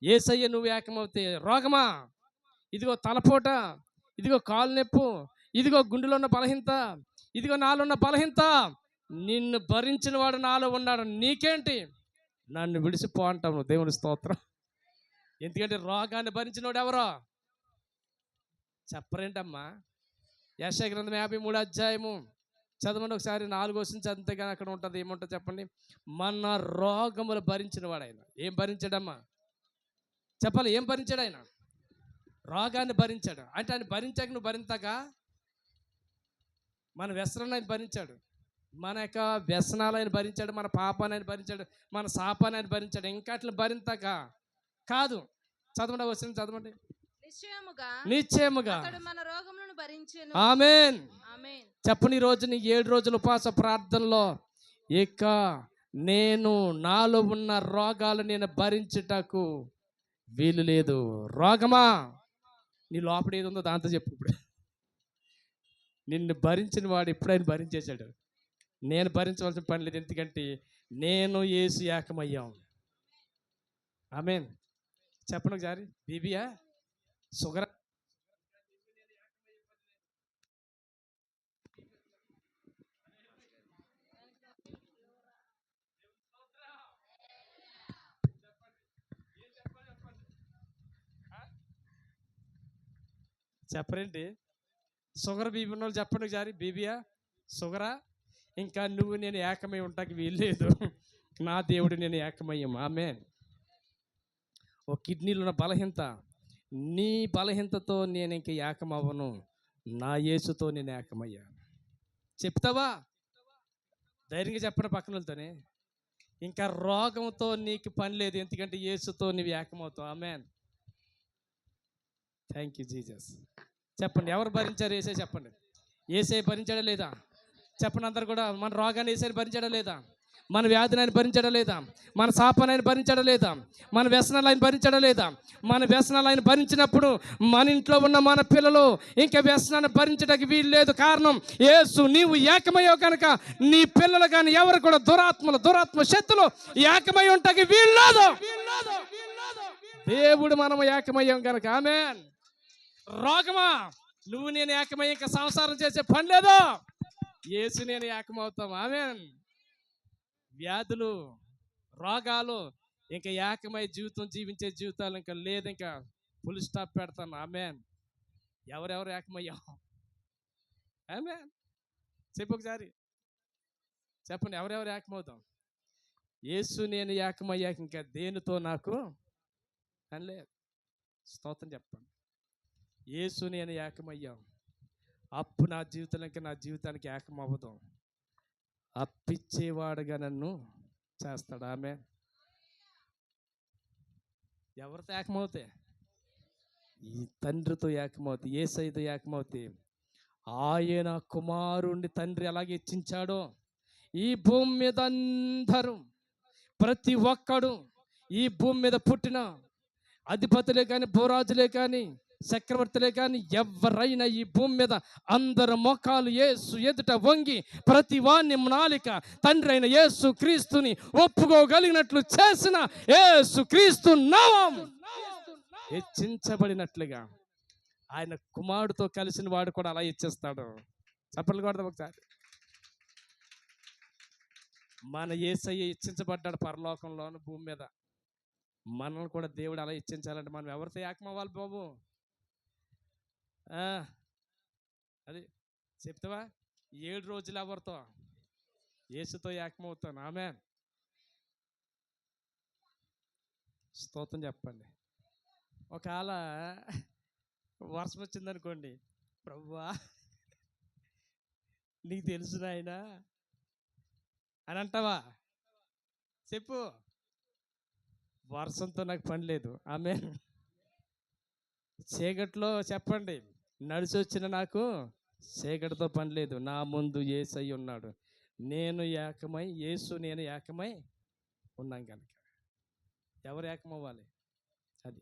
యేసయ్య నువ్వు ఏకమవుతే. రోగమా, ఇదిగో తలపోట, ఇదిగో కాలు నొప్పు, ఇదిగో గుండెలో ఉన్న బలహీనత, ఇదిగో నాలో ఉన్న బలహీనత, నిన్ను భరించిన వాడు నాలో ఉన్నాడు, నీకేంటి? నన్ను విడిచిపో అంటావు నువ్వు. దేవుని స్తోత్రం. ఎందుకంటే రోగాన్ని భరించినవాడు ఎవరో చెప్పరేంటమ్మా? యెషయా గ్రంథం 53 అధ్యాయము చదవండి ఒకసారి. 4 నుంచి అంతేగాని అక్కడ ఉంటుంది. ఏముంటుంది చెప్పండి? మన రోగములు భరించిన వాడు ఆయన. ఏం భరించాడమ్మా చెప్పాలి? ఏం భరించాడు ఆయన? రోగాన్ని భరించాడు. అంటే ఆయన భరించాక నువ్వు భరించాక మన వ్యసనాన్ని ఆయన భరించాడు, మన యొక్క వ్యసనాలు ఆయన భరించాడు, మన పాపాన్ని ఆయన భరించాడు, మన శాపాన్ని ఆయన భరించాడు. ఇంకా అట్లా భరించాక కాదు. చదవండి వచ్చిన చదవండి. నిశ్చయముగా మన రోగములను భరించెను. ఆమేన్. ఆమేన్. చెప్పని రోజు నీ 7 రోజుల ఉపవాస ప్రార్థనలో ఇక నేను నాలో ఉన్న రోగాలు నేను భరించుటకు వీలు లేదు. రోగమా, నీ లోపల ఏది ఉందో దాంతో చెప్పు. ఇప్పుడు నిన్ను భరించిన వాడు ఎప్పుడైనా భరించేశాడు. నేను భరించవలసిన పని లేదు. ఎందుకంటే నేను యేసు ఏకమయ్యాం. ఆమేన్. చెప్పండి ఒకసారి. బీబీయా, షుగర్, చెప్పరేంటి? షుగర్ బీబీ ఉన్న వాళ్ళు చెప్పండి ఒకసారి. బీబీయా, షుగరా, ఇంకా నువ్వు నేను ఏకమై ఉంటాకి వీల్లేదు. నా దేవుడు నేను ఏకమయ్యాం. ఆమేన్. ఓ కిడ్నీలో ఉన్న బలహీనత, నీ బలహీనతతో నేను ఇంక ఏకమవ్వను, నా యేసుతో నేను ఏకమయ్యా. చెప్తావా? ధైర్యంగా చెప్పండి పక్కన వాళ్ళతోనే. ఇంకా రోగంతో నీకు పని లేదు, ఎందుకంటే యేసుతో నీవు ఏకమవుతావు. ఆమేన్. Thank you Jesus. చెప్పండి, ఎవరు భరించారు? యేసే. చెప్పండి, యేసే భరించాడా లేదా? చెప్పండి అందరు కూడా. మన రోగాన్ని యేసే భరించాడా లేదా? మన వ్యాధిని ఆయన భరించడం లేదా? మన శాపాన్ని ఆయన భరించడం లేదా? మన వ్యసనాలు ఆయన భరించడం లేదా? మన వ్యసనాలు ఆయన భరించినప్పుడు మన ఇంట్లో ఉన్న మన పిల్లలు ఇంకా వ్యసనాన్ని భరించడానికి వీలు లేదు. కారణం యేసు నీవు ఏకమయ్యో కనుక నీ పిల్లలు కానీ ఎవరు కూడా దురాత్మ శక్తులు ఏకమై ఉంటాకి వీలు లేదు. దేవుడు మనం ఏకమయ్యాం కనుక. ఆమేన్. రోగమా, నువ్వు నేను ఏకమయ్యి ఇంకా సంసారం చేసే పని లేదు. యేసు నేను ఏకమవుతాం. ఆమేన్. వ్యాధులు, రోగాలు ఇంకా ఏకమై జీవించే జీవితాలు ఇంకా లేదు. ఇంకా ఫుల్ స్టాప్ పెడతాను. ఆమేన్. ఎవరెవరు ఏకమయ్యాం? ఆమేన్. చెప్పు ఒకసారి చెప్పండి, ఎవరెవరు ఏకమవుతాం? యేసు నేను ఏకమయ్యాక ఇంకా దేనితో నాకు అని లేదు. స్తోత్రం చెప్పండి. యేసు నేను ఏకమయ్యాం. అప్పు నా జీవితంలో ఇంకా నా జీవితానికి ఏకమవుతాం. అప్పిచ్చేవాడుగా నన్ను చేస్తాడు. ఆమె ఎవరితో ఏకమవుతే? ఈ తండ్రితో ఏకమవుతే, యేసయ్యతో ఏకమవుతే. ఆయన కుమారుణ్ణి తండ్రి ఎలాగే ఇచ్చించాడో ఈ భూమి మీద అందరూ, ప్రతి ఒక్కడు, ఈ భూమి మీద పుట్టిన అధిపతులే కానీ, భూరాజులే కానీ, చక్రవర్తులే కానీ, ఎవరైనా ఈ భూమి మీద అందరు మోకాలు యేసు ఎదుట వంగి ప్రతి వాణ్ణి నాలిక తండ్రి అయిన యేసు క్రీస్తుని ఒప్పుకోగలిగినట్లు చేసిన యేసు క్రీస్తు నామం హెచ్చించబడినట్లుగా ఆయన కుమారుడితో కలిసిన వాడు కూడా అలా ఇచ్చేస్తాడు. చప్పట్లు కొడదాం ఒకసారి. మన యేసయ్య ఇచ్చించబడ్డాడు పరలోకంలోను, భూమి మీద. మనల్ని కూడా దేవుడు అలా ఇచ్చించాలంటే మనం ఎవరితో ఏకమవ్వాలి బాబు? అది చెప్తావా? 7 రోజులు ఎవరితో? యేసుతో ఏకమవుతాను. ఆమేన్. స్తోత్రం చెప్పండి. ఒకవేళ వర్షం వచ్చిందనుకోండి, ప్రభువా నీకు తెలుసు నాయనా అని అంటావా? చెప్పు. వర్షంతో నాకు పని లేదు. ఆమేన్. చీకట్లో చెప్పండి, నడిచి వచ్చిన నాకు చీకటితో పని లేదు. నా ముందు యేసయ్య ఉన్నాడు. నేను ఏకమై, యేసు నేను ఏకమై ఉన్నాం కనుక ఎవరు ఏకమవ్వాలి? అది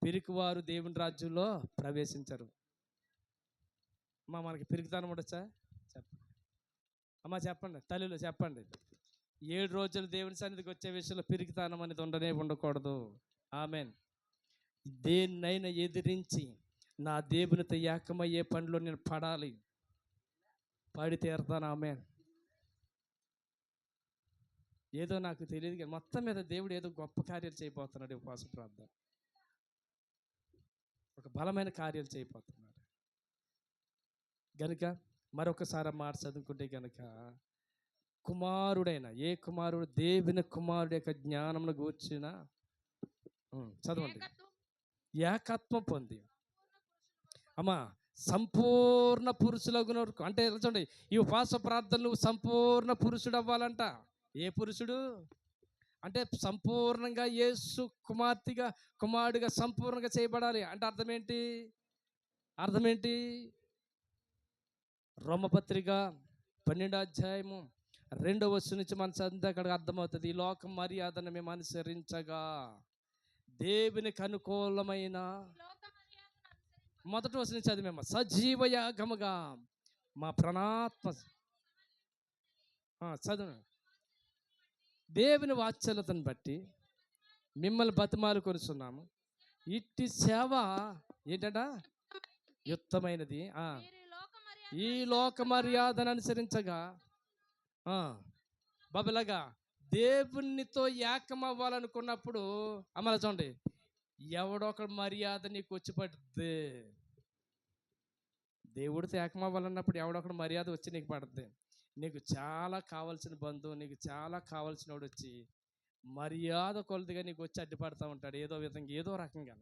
పిరికివారు దేవుని రాజ్యంలో ప్రవేశించరు. అమ్మా మనకి పిరికితనం ఉండొచ్చా? చెప్పండి అమ్మా, చెప్పండి తల్లిలో చెప్పండి. 7 రోజులు దేవుని సన్నిధికి వచ్చే విషయంలో పిరికితనం అనేది ఉండకూడదు. ఆమేన్. దేన్నైనా ఎదిరించి నా దేవునితో ఏకమయ్యే పనిలో నేను పడాలి, పడి తీరుతాను. ఆమేన్. ఏదో నాకు తెలియదు కానీ మొత్తం మీద దేవుడు ఏదో గొప్ప కార్యాలు చేయబోతున్నాడు. ఉపవాస ప్రార్థన ఒక బలమైన కార్యాలు చేయబోతున్నాడు గనుక మరొకసారి మాట చదువుకుంటే కనుక, కుమారుడైన ఏ కుమారుడు? దేవుని కుమారుడు యొక్క జ్ఞానమును గూర్చిన చదవండి. ఏకత్వం పొంది అమ్మా సంపూర్ణ పురుషులకు, అంటే చూడండి, ఈ ఉపవాస ప్రార్థనలు సంపూర్ణ పురుషుడు అవ్వాలంట. ఏ పురుషుడు? అంటే సంపూర్ణంగా యేసు కుమారుడిగా సంపూర్ణంగా చేయబడాలి. అంటే అర్థం ఏంటి? రోమపత్రిక 12వ అధ్యాయము 2వ వచనం నుంచి మన చదివితే అక్కడికి అర్థమవుతుంది. ఈ లోక మర్యాదను మేము అనుసరించగా దేవునికి అనుకూలమైన, మొదటి వచనం నుంచి చదివేమో, సజీవ యాగముగా మా ప్రాణాత్మ చదువు దేవుని వాత్సల్యతను బట్టి మిమ్మల్ని బతిమాలు కొనుచున్నాము. ఇట్టి సేవ ఏంటంట? యుక్తమైనది. ఈ లోక మర్యాదను అనుసరించగా బాబులాగా దేవునితో ఏకమవ్వాలనుకున్నప్పుడు అమలు చూడండి, ఎవడొక మర్యాద నీకు వచ్చి పడుతుంది. దేవుడితో ఏకమవ్వాలన్నప్పుడు ఎవడొకడు మర్యాద వచ్చి నీకు పడుతుంది. నీకు చాలా కావాల్సిన బంధువు, నీకు చాలా కావాల్సిన వాడు వచ్చి మర్యాద కొలదిగా నీకు వచ్చి అడ్డుపడతా ఉంటాడు, ఏదో విధంగా, ఏదో రకంగా.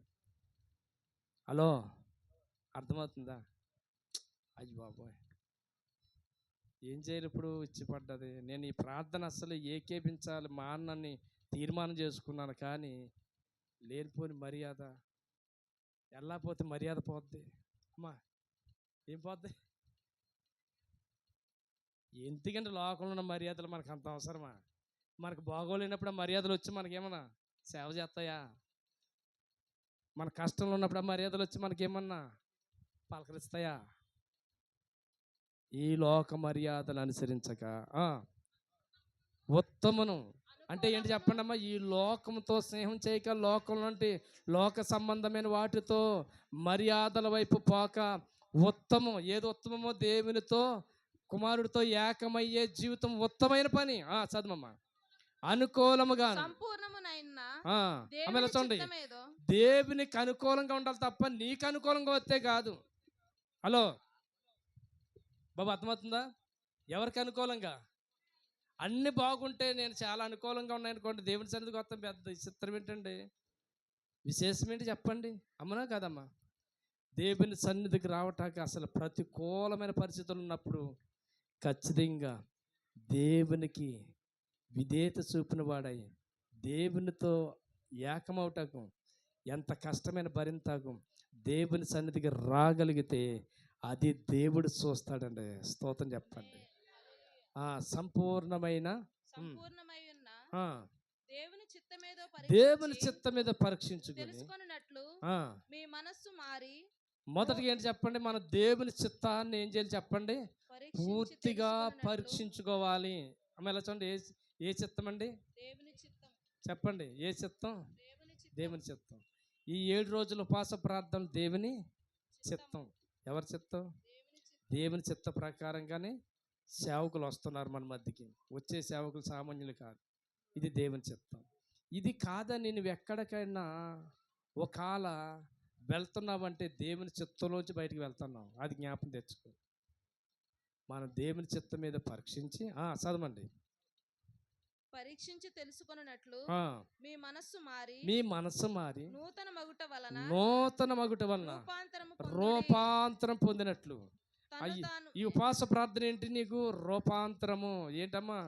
హలో, అర్థమవుతుందా? అయ్యి బాబోయ్, ఏం చేయాలి ఇప్పుడు? ఇచ్చి పడ్డది. నేను ఈ ప్రార్థన అస్సలు ఏకేపించాలి మా అన్నని తీర్మానం చేసుకున్నాను, కానీ లేనిపోని మర్యాద. వెళ్ళకపోతే మర్యాద పోద్ది. అమ్మా ఏం పోద్ది? ఎందుకంటే లోకంలో ఉన్న మర్యాదలు మనకు అంత అవసరమా? మనకు బాగోలేనప్పుడు ఆ మర్యాదలు వచ్చి మనకేమన్నా సేవ చేస్తాయా? మన కష్టంలో ఉన్నప్పుడు ఆ మర్యాదలు వచ్చి మనకేమన్నా పలకరిస్తాయా? ఈ లోక మర్యాదలు అనుసరించక ఉత్తమను అంటే ఏంటి చెప్పండి అమ్మా? ఈ లోకంతో స్నేహం చేయక, లోక సంబంధమైన వాటితో మర్యాదల వైపు పోక, ఉత్తమం ఏది ఉత్తమమో దేవునితో కుమారుడితో ఏకమయ్యే జీవితం ఉత్తమైన పని. చదవమ్మా. అనుకూలముగా ఆమె చూడండి, దేవునికి అనుకూలంగా ఉండాలి తప్ప నీకు అనుకూలంగా వస్తే కాదు. హలో బాబు, అర్థమవుతుందా? ఎవరికి అనుకూలంగా? అన్ని బాగుంటే నేను చాలా అనుకూలంగా ఉన్నాయనుకోండి, దేవుని సన్నిధికి వస్తాం. పెద్ద చిత్రం ఏంటండి, విశేషం ఏంటి చెప్పండి? అమ్మనా కాదమ్మా? దేవుని సన్నిధికి రావటానికి అసలు ప్రతికూలమైన పరిస్థితులు ఉన్నప్పుడు ఖచ్చితంగా దేవునికి విధేయత చూపిన వాడై దేవునితో ఏకమవుటకు ఎంత కష్టమైన భరింతకు దేవుని సన్నిధికి రాగలిగితే అది దేవుడు చూస్తాడండి. స్తోత్రం చెప్పండి. సంపూర్ణమైన దేవుని చిత్తం మీద పరీక్షించుకొని మీ మనస్సు మారి. మొదటిగా ఏంటి చెప్పండి? మన దేవుని చిత్తాన్ని ఏం చేయాలి చెప్పండి? పూర్తిగా పరీక్షించుకోవాలి. ఆమె ఎలా చూడండి, ఏ చిత్తం అండి? చెప్పండి, ఏ చిత్తం? దేవుని చిత్తం. ఈ 7 రోజుల ఉపవాస ప్రార్థన దేవుని చిత్తం. ఎవరి చిత్తం? దేవుని చిత్త ప్రకారంగానే సేవకులు వస్తున్నారు మన మధ్యకి. వచ్చే సేవకులు సామాన్యులు కాదు. ఇది దేవుని చిత్తం. ఇది కాదని నువ్వు ఎక్కడికైనా ఒకవేళ వెళ్తున్నావంటే దేవుని చిత్తంలోంచి బయటికి వెళ్తున్నావు. అది జ్ఞాపకం తెచ్చుకో. మన దేవుని చిత్తం మీద పరీక్షించి చదవండి. పరీక్షించి తెలుసుకొనున్నట్లు మీ మనస్సు మారి నూతన మగుట వలన రూపాంతరం పొందినట్లు. ఈ ఉపవాస ప్రార్థన ఏంటి నీకు? రూపాంతరము. ఏంటమ్మా?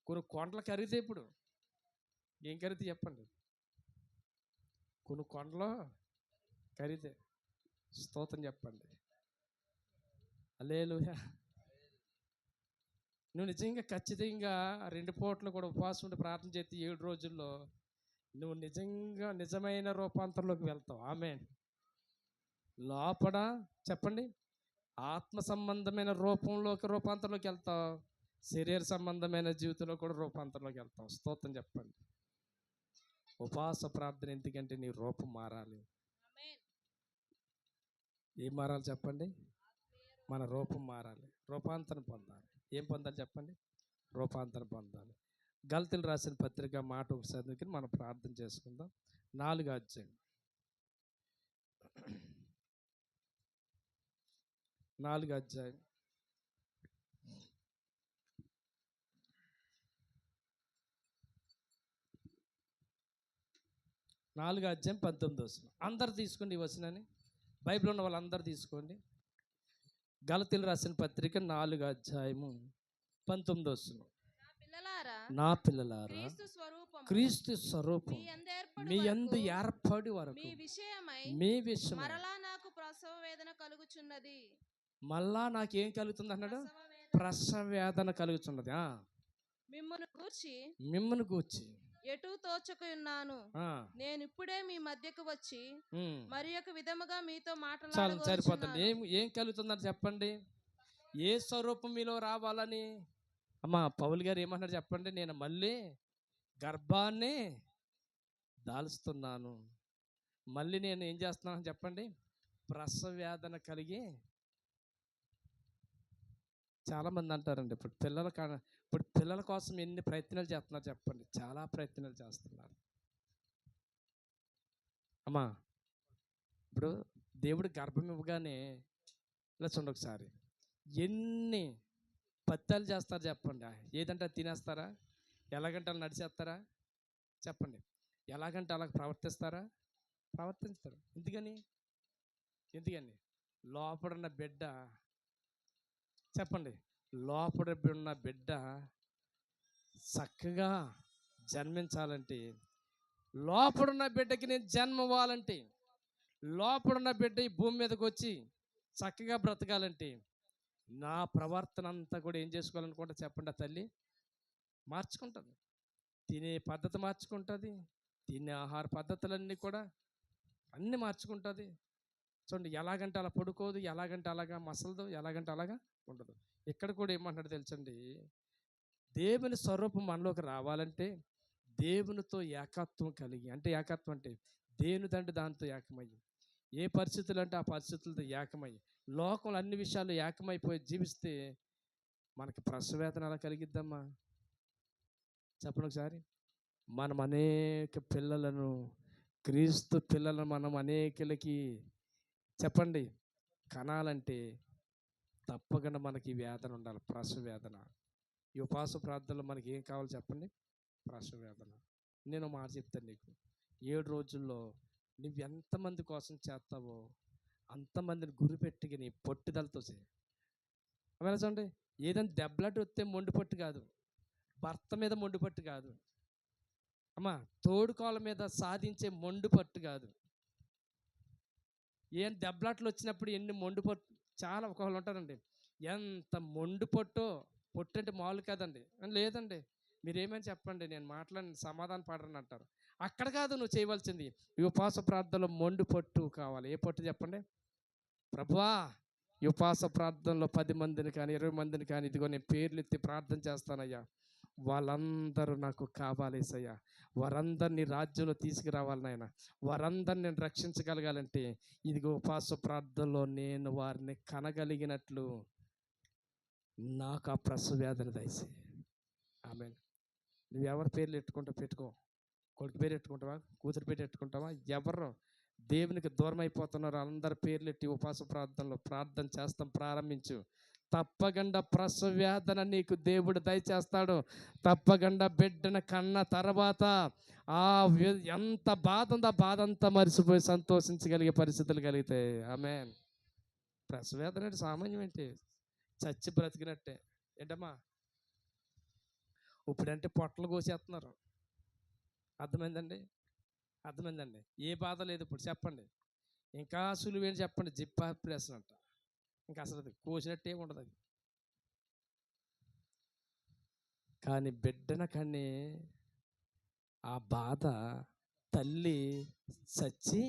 కొన్ని కొండలు ఖరీదే. ఇప్పుడు ఏం ఖరీదు చెప్పండి? కొన్ని కొండలు ఖరీదే. స్తోత్రం చెప్పండి. హల్లెలూయా. నువ్వు నిజంగా ఖచ్చితంగా 2 పూటలు కూడా ఉపవాసం ఉండి ప్రార్థన చేస్తే 7 రోజుల్లో నువ్వు నిజమైన రూపాంతరంలోకి వెళ్తావు. ఆమేన్. లోపల చెప్పండి, ఆత్మ సంబంధమైన రూపాంతరంలోకి వెళ్తావు. శరీర సంబంధమైన జీవితంలో కూడా రూపాంతరంలోకి వెళ్తావు. స్తోత్రం చెప్పండి. ఉపవాస ప్రార్థన ఎందుకంటే నీ రూపం మారాలి. ఏం మారాలి చెప్పండి? మన రూపం మారాలి, రూపాంతరం పొందాలి. ఏం పొందాలి చెప్పండి? రూపాంతరం పొందాలి. గలతీయులకు రాసిన పత్రిక మాట ఒకసారి మనం ప్రార్థన చేసుకుందాం. 4వ అధ్యాయం 4వ అధ్యాయం 19వ వచనం. అందరు తీసుకోండి ఈ వచనాన్ని. బైబిల్ ఉన్న వాళ్ళందరూ తీసుకోండి. గలతీయులకు రాసిన పత్రిక 4వ అధ్యాయము 19వ వచనం. నా పిల్లలారా, క్రీస్తు స్వరూపం మీ యందు ఏర్పడి వరకు మీ విషయం మరలా నాకు ప్రసవ వేదన కలుగుచున్నది. మళ్ళా నాకేం కలుగుతుంది అన్నాడు? ప్రసవ వేదన కలుగుతున్నది. మిమ్మల్ని గూర్చి ఎటు తోచకున్నాను. నేను ఇప్పుడే మీ మధ్యకు వచ్చి మరి ఒక విధముగా మీతో మాట్లాడాలి. సరిపోతుంది. ఏం కలుగుతుందని చెప్పండి? ఏ స్వరూపం మీలో రావాలని? అమ్మా పౌలు గారు ఏమన్నారు చెప్పండి? నేను మళ్ళీ గర్భాన్ని దాల్చుతున్నాను. మళ్ళీ నేను ఏం చేస్తున్నాను చెప్పండి? ప్రసవ వేదన కలిగి. చాలామంది అంటారండి, ఇప్పుడు పిల్లల కోసం ఎన్ని ప్రయత్నాలు చేస్తున్నారు చెప్పండి? చాలా ప్రయత్నాలు చేస్తున్నారు. అమ్మా, ఇప్పుడు దేవుడు గర్భం ఇవ్వగానే ఇలా చూడండి ఒకసారి, ఎన్ని పత్యాలు చేస్తారు చెప్పండి? ఏదంటే తినేస్తారా? ఎలాగంటే అలా నడిచేస్తారా? చెప్పండి. ఎలాగంటే అలా ప్రవర్తిస్తారు. ఎందుకని లోపడున్న బిడ్డ, చెప్పండి, లోపల ఉన్న బిడ్డ చక్కగా జన్మించాలంటే, లోపడున్న బిడ్డకి నేను జన్మ ఇవ్వాలంటే, లోపడున్న బిడ్డ ఈ భూమి మీదకి వచ్చి చక్కగా బ్రతకాలంటే నా ప్రవర్తన అంతా కూడా ఏం చేసుకోవాలనుకుంటా చెప్పండి, ఆ తల్లి మార్చుకుంటుంది. తినే పద్ధతి మార్చుకుంటుంది, తినే ఆహార పద్ధతులన్నీ కూడా అన్నీ మార్చుకుంటుంది. చూడండి, ఎలాగంటే అలా పడుకోదు, ఎలాగంటే అలాగా మసలదు, ఎలాగంటే అలాగా ఉండదు. ఇక్కడ కూడా ఏమంటాడు తెలుసండి, దేవుని స్వరూపం మనలోకి రావాలంటే దేవునితో ఏకత్వం కలిగి, అంటే ఏకత్వం అంటే దేవునిదంటే దాంతో ఏకమయ్యి, ఏ పరిస్థితులు అంటే ఆ పరిస్థితులతో ఏకమయ్యి, లోకంలో అన్ని విషయాలు ఏకమైపోయి జీవిస్తే మనకి ప్రసవేదన ఎలా కలిగిద్దమ్మా చెప్పండి ఒకసారి. మనం అనేక పిల్లలను, క్రీస్తు పిల్లలను మనం అనేకులకి చెప్పండి కనాలంటే తప్పకుండా మనకి వేదన ఉండాలి, ప్రసవ వేదన. ఈ ఉపవాస ప్రార్థనలో మనకి ఏం కావాలో చెప్పండి, ప్రసవ వేదన. నేను మాట చెప్తాను నీకు, 7 రోజుల్లో నువ్వు ఎంతమంది కోసం చేస్తావో అంతమందిని గురిపెట్టుకి నీ పట్టుదలతో చేయి. అలా చూడండి, ఏదైనా దెబ్బలాట వస్తే మొండిపట్టు కాదు, భర్త మీద మొండిపట్టు కాదు అమ్మా, తోడుకోళ్ళ మీద సాధించే మొండిపట్టు కాదు. ఏం దెబ్బలాట్లు వచ్చినప్పుడు ఎన్ని మొండిపట్టు, చాలా ఒకళ్ళు ఉంటారండి, ఎంత మొండిపట్టో, పొట్టు అంటే మామూలు కాదండి, లేదండి మీరేమని చెప్పండి, నేను మాట్లాడిన సమాధానం పడరని అంటారు. అక్కడ కాదు నువ్వు చేయవలసింది, ఈ ఉపవాస ప్రార్థనలో మొండి పట్టు కావాలి. ఏ పట్టు చెప్పండి, ప్రభువా ఈ ఉపవాస ప్రార్థనలో 10 మందిని కానీ 20 మందిని కానీ ఇదిగో నేను పేర్లు ఎత్తి ప్రార్థన చేస్తానయ్యా, వాళ్ళందరూ నాకు కావాలేసయ్యా, వారందరినీ రాజ్యంలో తీసుకురావాలి నాయన, వారందరిని నేను రక్షించగలగాలంటే ఇదిగో ఉపవాస ప్రార్థనలో నేను వారిని కనగలిగినట్లు నాకు ఆ ప్రసవ వేదన దయచే. ఆమేన్. నువ్వు ఎవరి పేర్లు పెట్టుకో, కొడుకు పేరు పెట్టుకుంటావా, కూతురు పేరు పెట్టుకుంటావా, ఎవరు దేవునికి దూరం అయిపోతున్నారు అందరి పేర్లు ఎట్టి ఉపవాస ప్రార్థనలో ప్రార్థన చేస్తాం ప్రారంభించు. తప్పకుండా ప్రసవ వేదన నీకు దేవుడు దయచేస్తాడు. తప్పకుండా బిడ్డను కన్న తర్వాత ఎంత బాధ ఉందో ఆ బాధ అంతా మరిచిపోయి సంతోషించగలిగే పరిస్థితులు కలిగితాయి. ఆమేన్. ప్రసవ వేదన అంటే సామాన్యం ఏంటి, చచ్చి బ్రతికినట్టే. ఏంటమ్మా, ఇప్పుడంటే పొట్టలు కోసేస్తున్నారు, అర్థమైందండి, అర్థమైందండి. ఏ బాధ లేదు ఇప్పుడు చెప్పండి, ఇంకా సులువేని చెప్పండి, జిప్ ఆపరేషన్ అంట, ఇంకా అసలు అది కోసినట్టే ఉండదు అది. కానీ బిడ్డన కన్నీ ఆ బాధ, తల్లి చచ్చి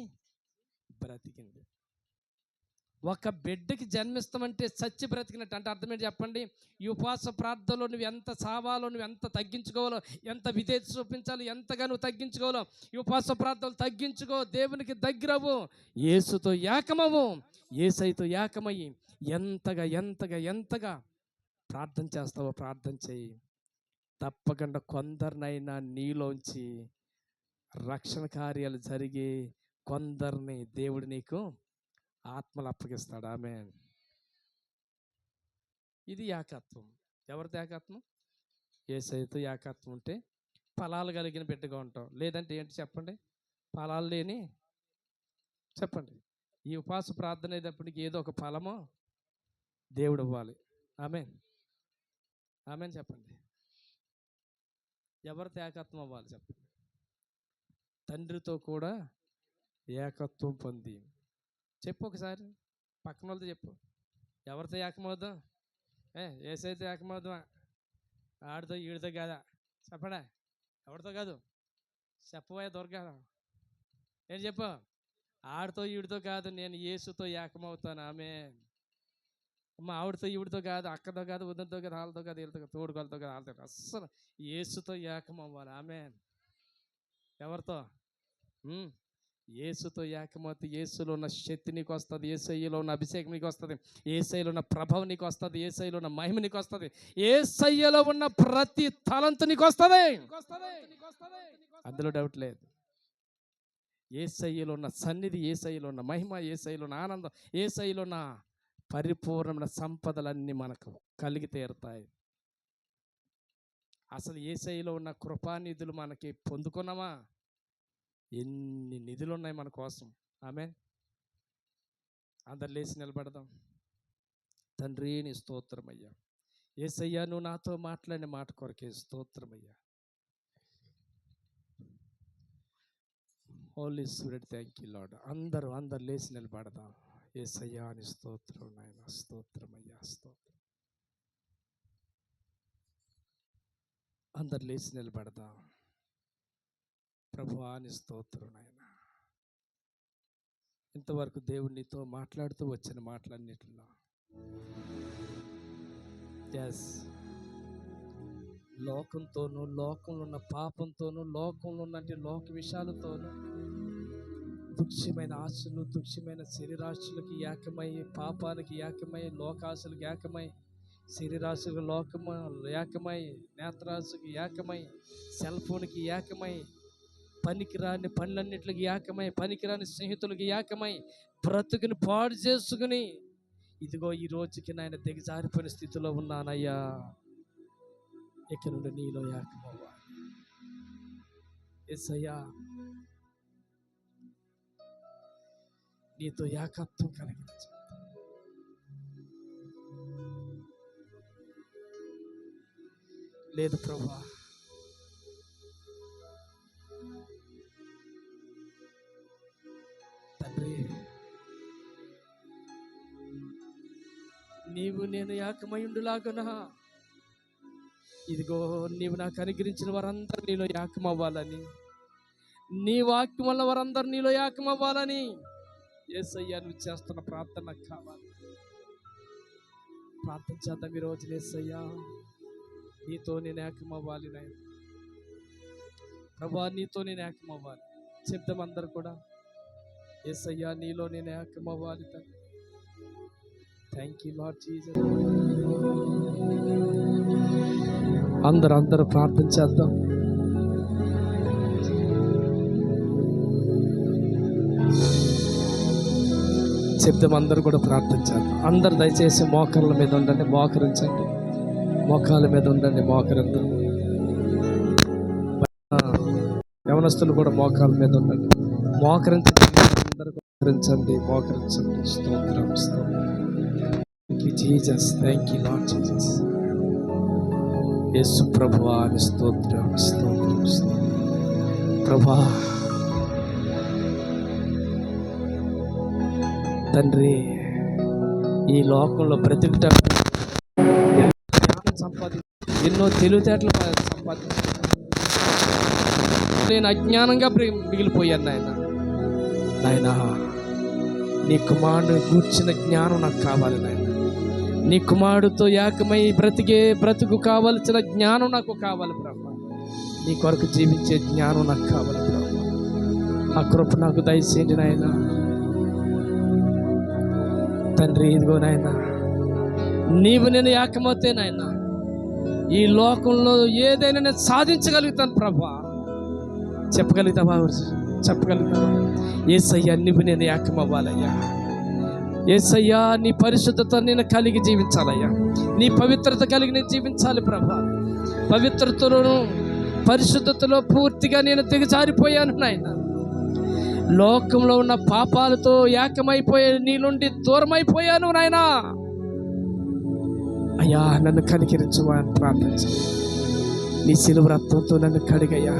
బ్రతికింది. ఒక బిడ్డకి జన్మిస్తామంటే చచ్చి బ్రతికినట్టు, అంటే అర్థమేంటి చెప్పండి. ఈ ఉపవాస ప్రార్థనలో నువ్వు ఎంత చావాలో, నువ్వు ఎంత తగ్గించుకోవాలో, ఎంత విధేయత చూపించాలో, ఎంతగా నువ్వు తగ్గించుకోవాలో ఈ ఉపవాస ప్రార్థనలు తగ్గించుకో. దేవునికి దగ్గరవు, యేసుతో ఏకమవు, యేసయ్యతో ఏకమయ్యి ఎంతగా ఎంతగా ఎంతగా ప్రార్థన చేస్తావో ప్రార్థన చెయ్యి. తప్పకుండా కొందరినైనా నీలోంచి రక్షణ కార్యాలు జరిగి కొందరిని దేవుడు నీకు ఆత్మలు అప్పగిస్తాడు. ఆమేన్. ఇది ఏకత్వం. ఎవరితో ఏకత్వం, యేసయ్యతో ఏకత్వం ఉంటే ఫలాలు కలిగిన బిడ్డగా ఉంటాం. లేదంటే ఏంటి చెప్పండి, ఫలాలు లేని చెప్పండి. ఈ ఉపవాస ప్రార్థన అయ్యేటప్పటికి ఏదో ఒక ఫలమో దేవుడు ఇవ్వాలి. ఆమేన్, ఆమేన్ చెప్పండి. ఎవరితో ఏకత్వం అవ్వాలి చెప్పండి, తండ్రితో కూడా ఏకత్వం పొంది. చెప్పు ఒకసారి పక్కన వాళ్ళతో చెప్పు, ఎవరితో ఏకమవుదాం, యేసయ్యతో ఏకమవుదామా, ఆడితో ఈడితో కాదా చెప్పడా, ఎవరితో కాదు చెప్పవా దుర్గా, ఏంటి చెప్పు, ఆడితో ఈడితో కాదు, నేను యేసుతో ఏకమవుతాను. ఆమేన్. మా ఆవిడతో ఈవిడితో కాదు, అక్కతో కాదు, వదినతో కాదు, వాళ్ళతో కాదు, వీళ్ళతో కాదు, తోడుకోలతో కాదు, వాళ్ళతో కాదు, అస్సలు యేసుతో ఏకం అవ్వాలి. ఆమేన్. ఎవరితో, యేసుతో ఏకమవుతే యేసులో ఉన్న శక్తి నీకు వస్తుంది, యేసయ్యలో ఉన్న అభిషేకం నీకు వస్తుంది, యేసయ్యలో ఉన్న ప్రభావం నీకు వస్తుంది, యేసయ్యలో ఉన్న మహిమ నీకు వస్తుంది, యేసయ్యలో ఉన్న ప్రతి తలంతు నీకు వస్తుంది, అందులో డౌట్ లేదు. యేసయ్యలో ఉన్న సన్నిధి, యేసయ్యలో ఉన్న మహిమ, యేసయ్యలో ఉన్న ఆనందం, యేసయ్యలో ఉన్న పరిపూర్ణమైన సంపదలన్నీ మనకు కలిగి తీరుతాయి. అసలు యేసయ్యలో ఉన్న కృపానిధులు మనకి పొందుకున్నామా, ఎన్ని నిధులు ఉన్నాయి మన కోసం. ఆమేన్. అందరు లేచి నిలబడదాం. తండ్రి నీ స్తోత్రమయ్యా, యేసయ్యా నువ్వు నాతో మాట్లాడిన మాట కొరకే స్తోత్రమయ్యా. Holy spirit thank you lord. అందరూ లేచి నిలబడదాం. యేసయ్యా నీ స్తోత్రం నాయన, స్తోత్రమయ్యా, స్తోత్రం. అందరు లేచి నిలబడదాం. ప్రభువా నీ స్తోత్రం నాయన. ఇంతవరకు దేవుడు నీతో మాట్లాడుతూ వచ్చిన మాటలన్నిటిలో ఎస్, లోకంతోనూ, లోకంలో ఉన్న పాపంతోనూ, లోకంలో ఉన్నటువంటి లోక విషయాలతోనూ, తుచ్చమైన ఆశలు, తుచ్చమైన శరీరాశులకి ఏకమై, పాపానికి ఏకమై, లోకాశలకు ఏకమై, శరీరాశులకు లోకమ ఏకమై, నేత్రాశకు ఏకమై, సెల్ ఫోన్కి ఏకమై, పనికిరాని పనులన్నిటికి ఏకమై, పనికిరాని స్నేహితులకి ఏకమై, బ్రతుకుని పాడు చేసుకుని ఇదిగో ఈ రోజుకి నాయన దిగజారిపోయిన స్థితిలో ఉన్నానయ్యా. ఇక నుండి నీలో ఏకమవ్వాలి యేసయ్యా. నీతో ఏకత్వం కలిగించు. లేదు ప్రభువా, తండ్రి నీవు నేను ఏకమయుండులాగునా ఇదిగో నీవు నాకు అనుగ్రహించిన వారందరూ నీలో ఏకమవ్వాలని, నీ వాక్యం వల్ల వారందరూ నీలో ఏకమవ్వాలని యేసయ్యా నువ్వు చేస్తున్న ప్రార్థన నాకు కావాలి. ప్రార్థన చేద్దాం ఈరోజు. యేసయ్యా నీతో నేను ఏకమవ్వాలి నాయన. ప్రభువా నీతో నేను ఏకమవ్వాలి. చెప్దాం అందరు కూడా, యేసయ్యా నీలో నేను ఏకమవ్వాలి. Thank you Lord Jesus. అందరూ ప్రార్థన చేద్దాం. చెప్దాం అందరూ కూడా ప్రార్థన చేద్దాం. అందరు దయచేసి మోకాళ్ళ మీద ఉండండి, మోకరించండి. మోకాళ్ళ మీద ఉండండి, మోకరిద్దాం. యవనస్తులు కూడా మోకాళ్ళ మీద ఉండండి, మోకరించండి. అందరూ మోకరించండి, మోకరించండి. స్తోత్రం, స్తోత్రం. Thank you Jesus, thank you Lord Jesus. Yesu ప్రభువా స్తోత్రం, స్తోత్రం, స్తోత్రం. ప్రభువా తండ్రి, ఈ లోకంలో బ్రతుకుట ఎన్నో తెలివితేటలు నేను అజ్ఞానంగా మిగిలిపోయాను నాయన. నీ కుమారుడు కూర్చిన జ్ఞానం నాకు కావాలి నాయన. నీ కుమారుడితో ఏకమై బ్రతుకు కావలసిన జ్ఞానం నాకు కావాలి ప్రభా. నీ కొరకు జీవించే జ్ఞానం నాకు కావాలి ప్రభా. ఆ కృప నాకు దయచేయండి నాయన. తండ్రి ఇదిగో నాయన, నీవు నేను ఏకమవుతే నాయన ఈ లోకంలో ఏదైనా నేను సాధించగలుగుతాను ప్రభా. చెప్పగలుగుతావా? యేసయ్యా నీవు నేను ఏకమవ్వాలయ్యా. యేసయ్యా నీ పరిశుద్ధత నేను కలిగి జీవించాలయ్యా. నీ పవిత్రత కలిగి నేను జీవించాలి ప్రభా. పవిత్రతలోను పరిశుద్ధతలో పూర్తిగా నేను దిగజారిపోయాను నాయన. లోకంలో ఉన్న పాపాలతో ఏకమైపోయే నీ నుండి దూరం అయిపోయాను నాయన. అయ్యా నన్ను కనికరించమని ప్రార్థించు. నీ సిలువ రక్తంతో నన్ను కడిగయ్యా.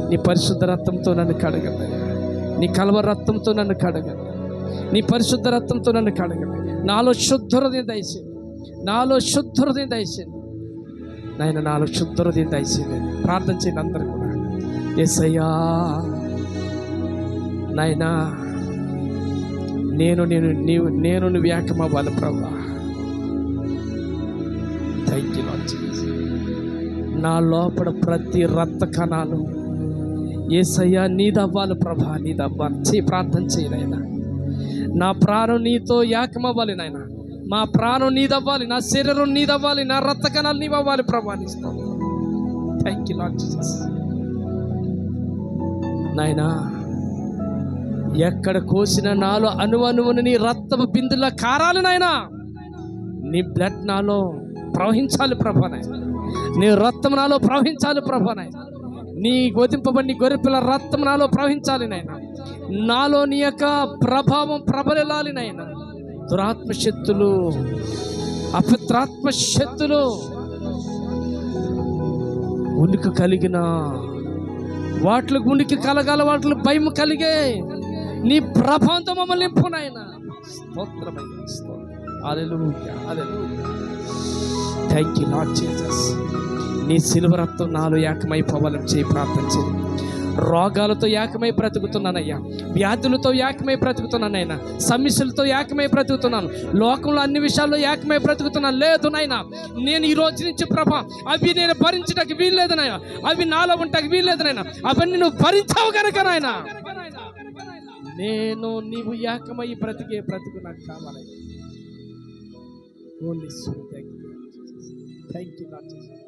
నీ పరిశుద్ధ రక్తంతో నన్ను కడగండి. నీ కలవ రక్తంతో నన్ను కడగండి. నీ పరిశుద్ధ రక్తంతో నన్ను కడగండి. నాలో శుద్ధ హృదయం దయచేయండి. నాలో శుద్ధ హృదయం దయచేయండి నాయన. నాలో శుద్ధ హృదయం దయచేయండి. ప్రార్థన చేయండి అందరూ కూడా. యేసయ్యా నాయనా నువ్వు ఏకమవ్వాలి ప్రభా. Thank you Lord Jesus. నా లోపల ప్రతి రక్త కణాలు యేసయ్యా నీదవ్వాలి ప్రభా, నీదవ్వాలి. ప్రార్థన చేయి నాయన. నా ప్రాణం నీతో ఏకమవ్వాలి నాయన. మా ప్రాణం నీదవ్వాలి, నా శరీరం నీదవ్వాలి, నా రక్త కణాలు నీవవ్వాలి ప్రభా. Thank you Lord Jesus. నాయనా ఎక్కడ కోసిన నాలో అణువణువును నీ రక్తపు బిందుల కారాలు నాయనా. నీ బ్లడ్ నాలో ప్రవహించాలి ప్రభా నాయన. నీ రక్తం నాలో ప్రవహించాలి ప్రభా నాయన. నీ గోధింపబడి గొర్రెపిల్ల రక్తం నాలో ప్రవహించాలి నాయన. నాలో నీ యొక్క ప్రభావం ప్రబలాలి నాయన. దురాత్మశక్తులు, అపవిత్రాత్మశక్తులు ఉనికి కలిగిన వాటికి ఉనికి కలగాల, వాటికి భయం కలిగే నీ ప్రభావంతో మమ్మల్ని నింపు నాయన. స్తోత్రమయ్యా, స్తోత్రం. Hallelujah, hallelujah. Thank you Lord Jesus. నీ సిలువ రక్తం నాలో ఏకమైపోవాలని చేయి ప్రార్థన చేయి. రోగాలతో ఏకమై బ్రతుకుతున్నానయ్యా, వ్యాధులతో ఏకమై బ్రతుకుతున్నానైనా, సమస్యలతో ఏకమై బ్రతుకుతున్నాను, లోకంలో అన్ని విషయాల్లో ఏకమై బ్రతుకుతున్నాను. లేదు నాయనా, నేను ఈ రోజు నుంచి ప్రభా అవి నేను భరించడానికి వీల్లేదు నాయన, అవి నాలో ఉండటానికి వీల్లేదు నాయన, అవన్నీ నువ్వు భరించావు కనుక నాయన నేను నీవు ఏకమై బ్రతికే బ్రతుకు నాకు కావాలి. Thank you Lord Jesus.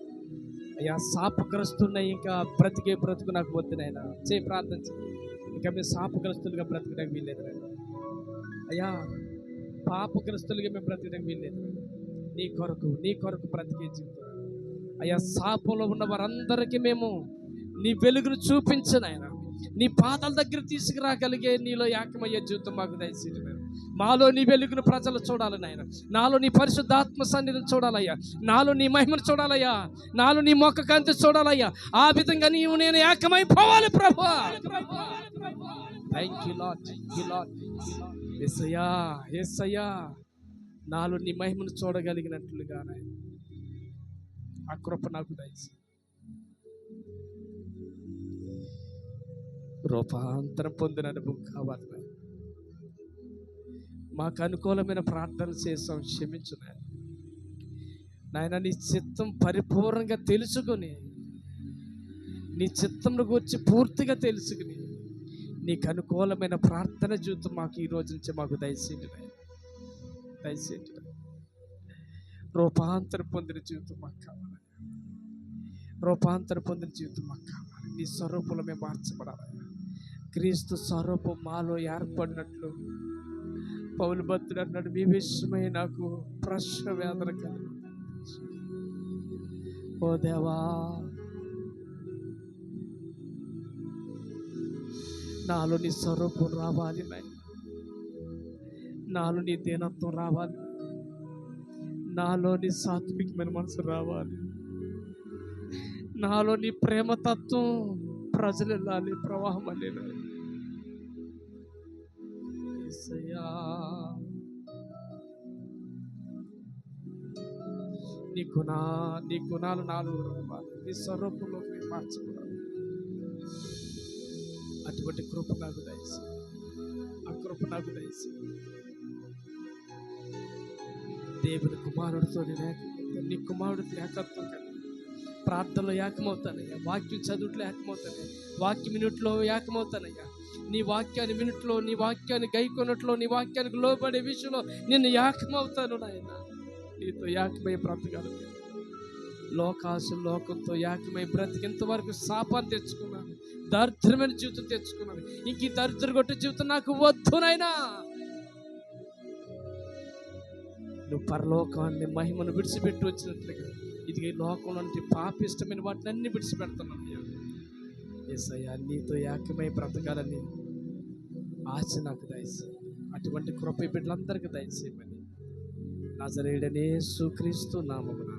అయ్యా శాపగ్రస్తున్న ఇంకా బ్రతికే బ్రతుకు నాకు వద్దు నాయన, చేయి ప్రార్థన చేయి. ఇంకా మేము శాపగ్రస్తులుగా బ్రతకడానికి వీల్లేదు నాయన. అయ్యా పాపగ్రస్తులుగా మేము బ్రతకడానికి వీల్లేదు. నీ కొరకు బ్రతికే జీవితం అయ్యా. శాపంలో ఉన్న వారందరికీ మేము నీ వెలుగును చూపించను ఆయన, నీ పాదాల దగ్గర తీసుకురాగలిగే నీలో ఏకమయ్యే జీవితం మాకు దయచేయండి. మాలో నీ వెలుగును ప్రజలు చూడాలి నాయన, నాలో నీ పరిశుద్ధాత్మ సన్నిధిని చూడాలయ్యా, నాలో నీ మహిమను చూడాలయ్యా, నాలో నీ మొక్క కాంతి చూడాలయ్యా. ఆ విధంగా నీవు నేను ఏకమైపోవాలి ప్రభువా. Thank you Lord, thank you Lord. యేసయ్యా, యేసయ్యా, నాలో నీ మహిమను చూడగలిగినట్లుగా నాయన ఆ కృప నాకు దయచేయి. రూపాంతరం పొందిన అనుభవం కావాలి. మాకు అనుకూలమైన ప్రార్థనలు చేసాం, క్షమించు నాయన. నీ చిత్తం పరిపూర్ణంగా తెలుసుకొని, నీ చిత్తంను గురించి పూర్తిగా తెలుసుకుని, నీకు అనుకూలమైన ప్రార్థన జీవితం మాకు ఈ రోజు నుంచి మాకు దయచేయండి నాయన, దయచేయండి. రూపాంతరం పొందిన జీవితం మాకు కావాలి, రూపాంతరం పొందిన జీవితం మాకు కావాలి. నీ స్వరూపంలో మేము మార్చబడాలి. క్రీస్తు స్వరూపం మాలో ఏర్పడినట్లు పౌలు భక్తుడు అన్నాడు, మీ విషయమై నాకు ప్రశ్న వేదన కలిగి. ఓ దేవా, నాలో నీ స్వరూపం రావాలి నాయన, నాలో నీ దీనత్వం రావాలి, నాలో నీ సాత్వికమైన మనసు రావాలి, నాలో నీ ప్రేమతత్వం ప్రజలు వెళ్ళాలి, ప్రవాహం వెళ్ళాలి. నీ గుణాలు నాలుగు రావాలి, నీ స్వరూపంలోకి మార్చబడాలి. అటువంటి కృప నాకు దయచేసి, ఆ కృప నాకు దయచేసి. దేవుని కుమారుడితో నీ కుమారుడితో ఏకత్వం కలిగి ప్రార్థనలో ఏకమవుతానయ్యా, వాక్యం చదువుట్లో ఏకమవుతానయ్యా, వాక్యం మినిట్లో ఏకమవుతానయ్యా. నీ వాక్యాన్ని మినిట్లో, నీ వాక్యాన్ని గైకొనట్లో, నీ వాక్యానికి లోబడే విషయంలో నిన్ను ఏకమవుతాను నాయన. నీతో ఏకమై బ్రతకాలి. లోకంతో ఏకమై బ్రతికేంత వరకు శాపాన్ని తెచ్చుకున్నాను, దరిద్రమైన జీవితం తెచ్చుకున్నాను. ఇంక ఈ దరిద్ర కొట్టే జీవితం నాకు వద్దు నాయనా. నువ్వు పరలోకాన్ని మహిమను విడిచిపెట్టి వచ్చినట్లుగా ఇది ఈ లోకంలో పాపిష్టమైన వాటిని అన్ని విడిచిపెడుతున్నాను. యేసయ్యా, నీతో ఏకమై బ్రతకాలని ఆశ నాకు దయచేయి. అటువంటి కృప బిడ్డలందరికీ దయచేయమని నజరేయుడనే యేసుక్రీస్తు నామమున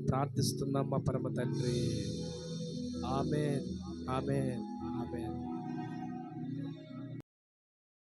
ప్రార్థిస్తున్నాం మా పరమ తండ్రి. ఆమేన్, ఆమేన్, ఆమేన్.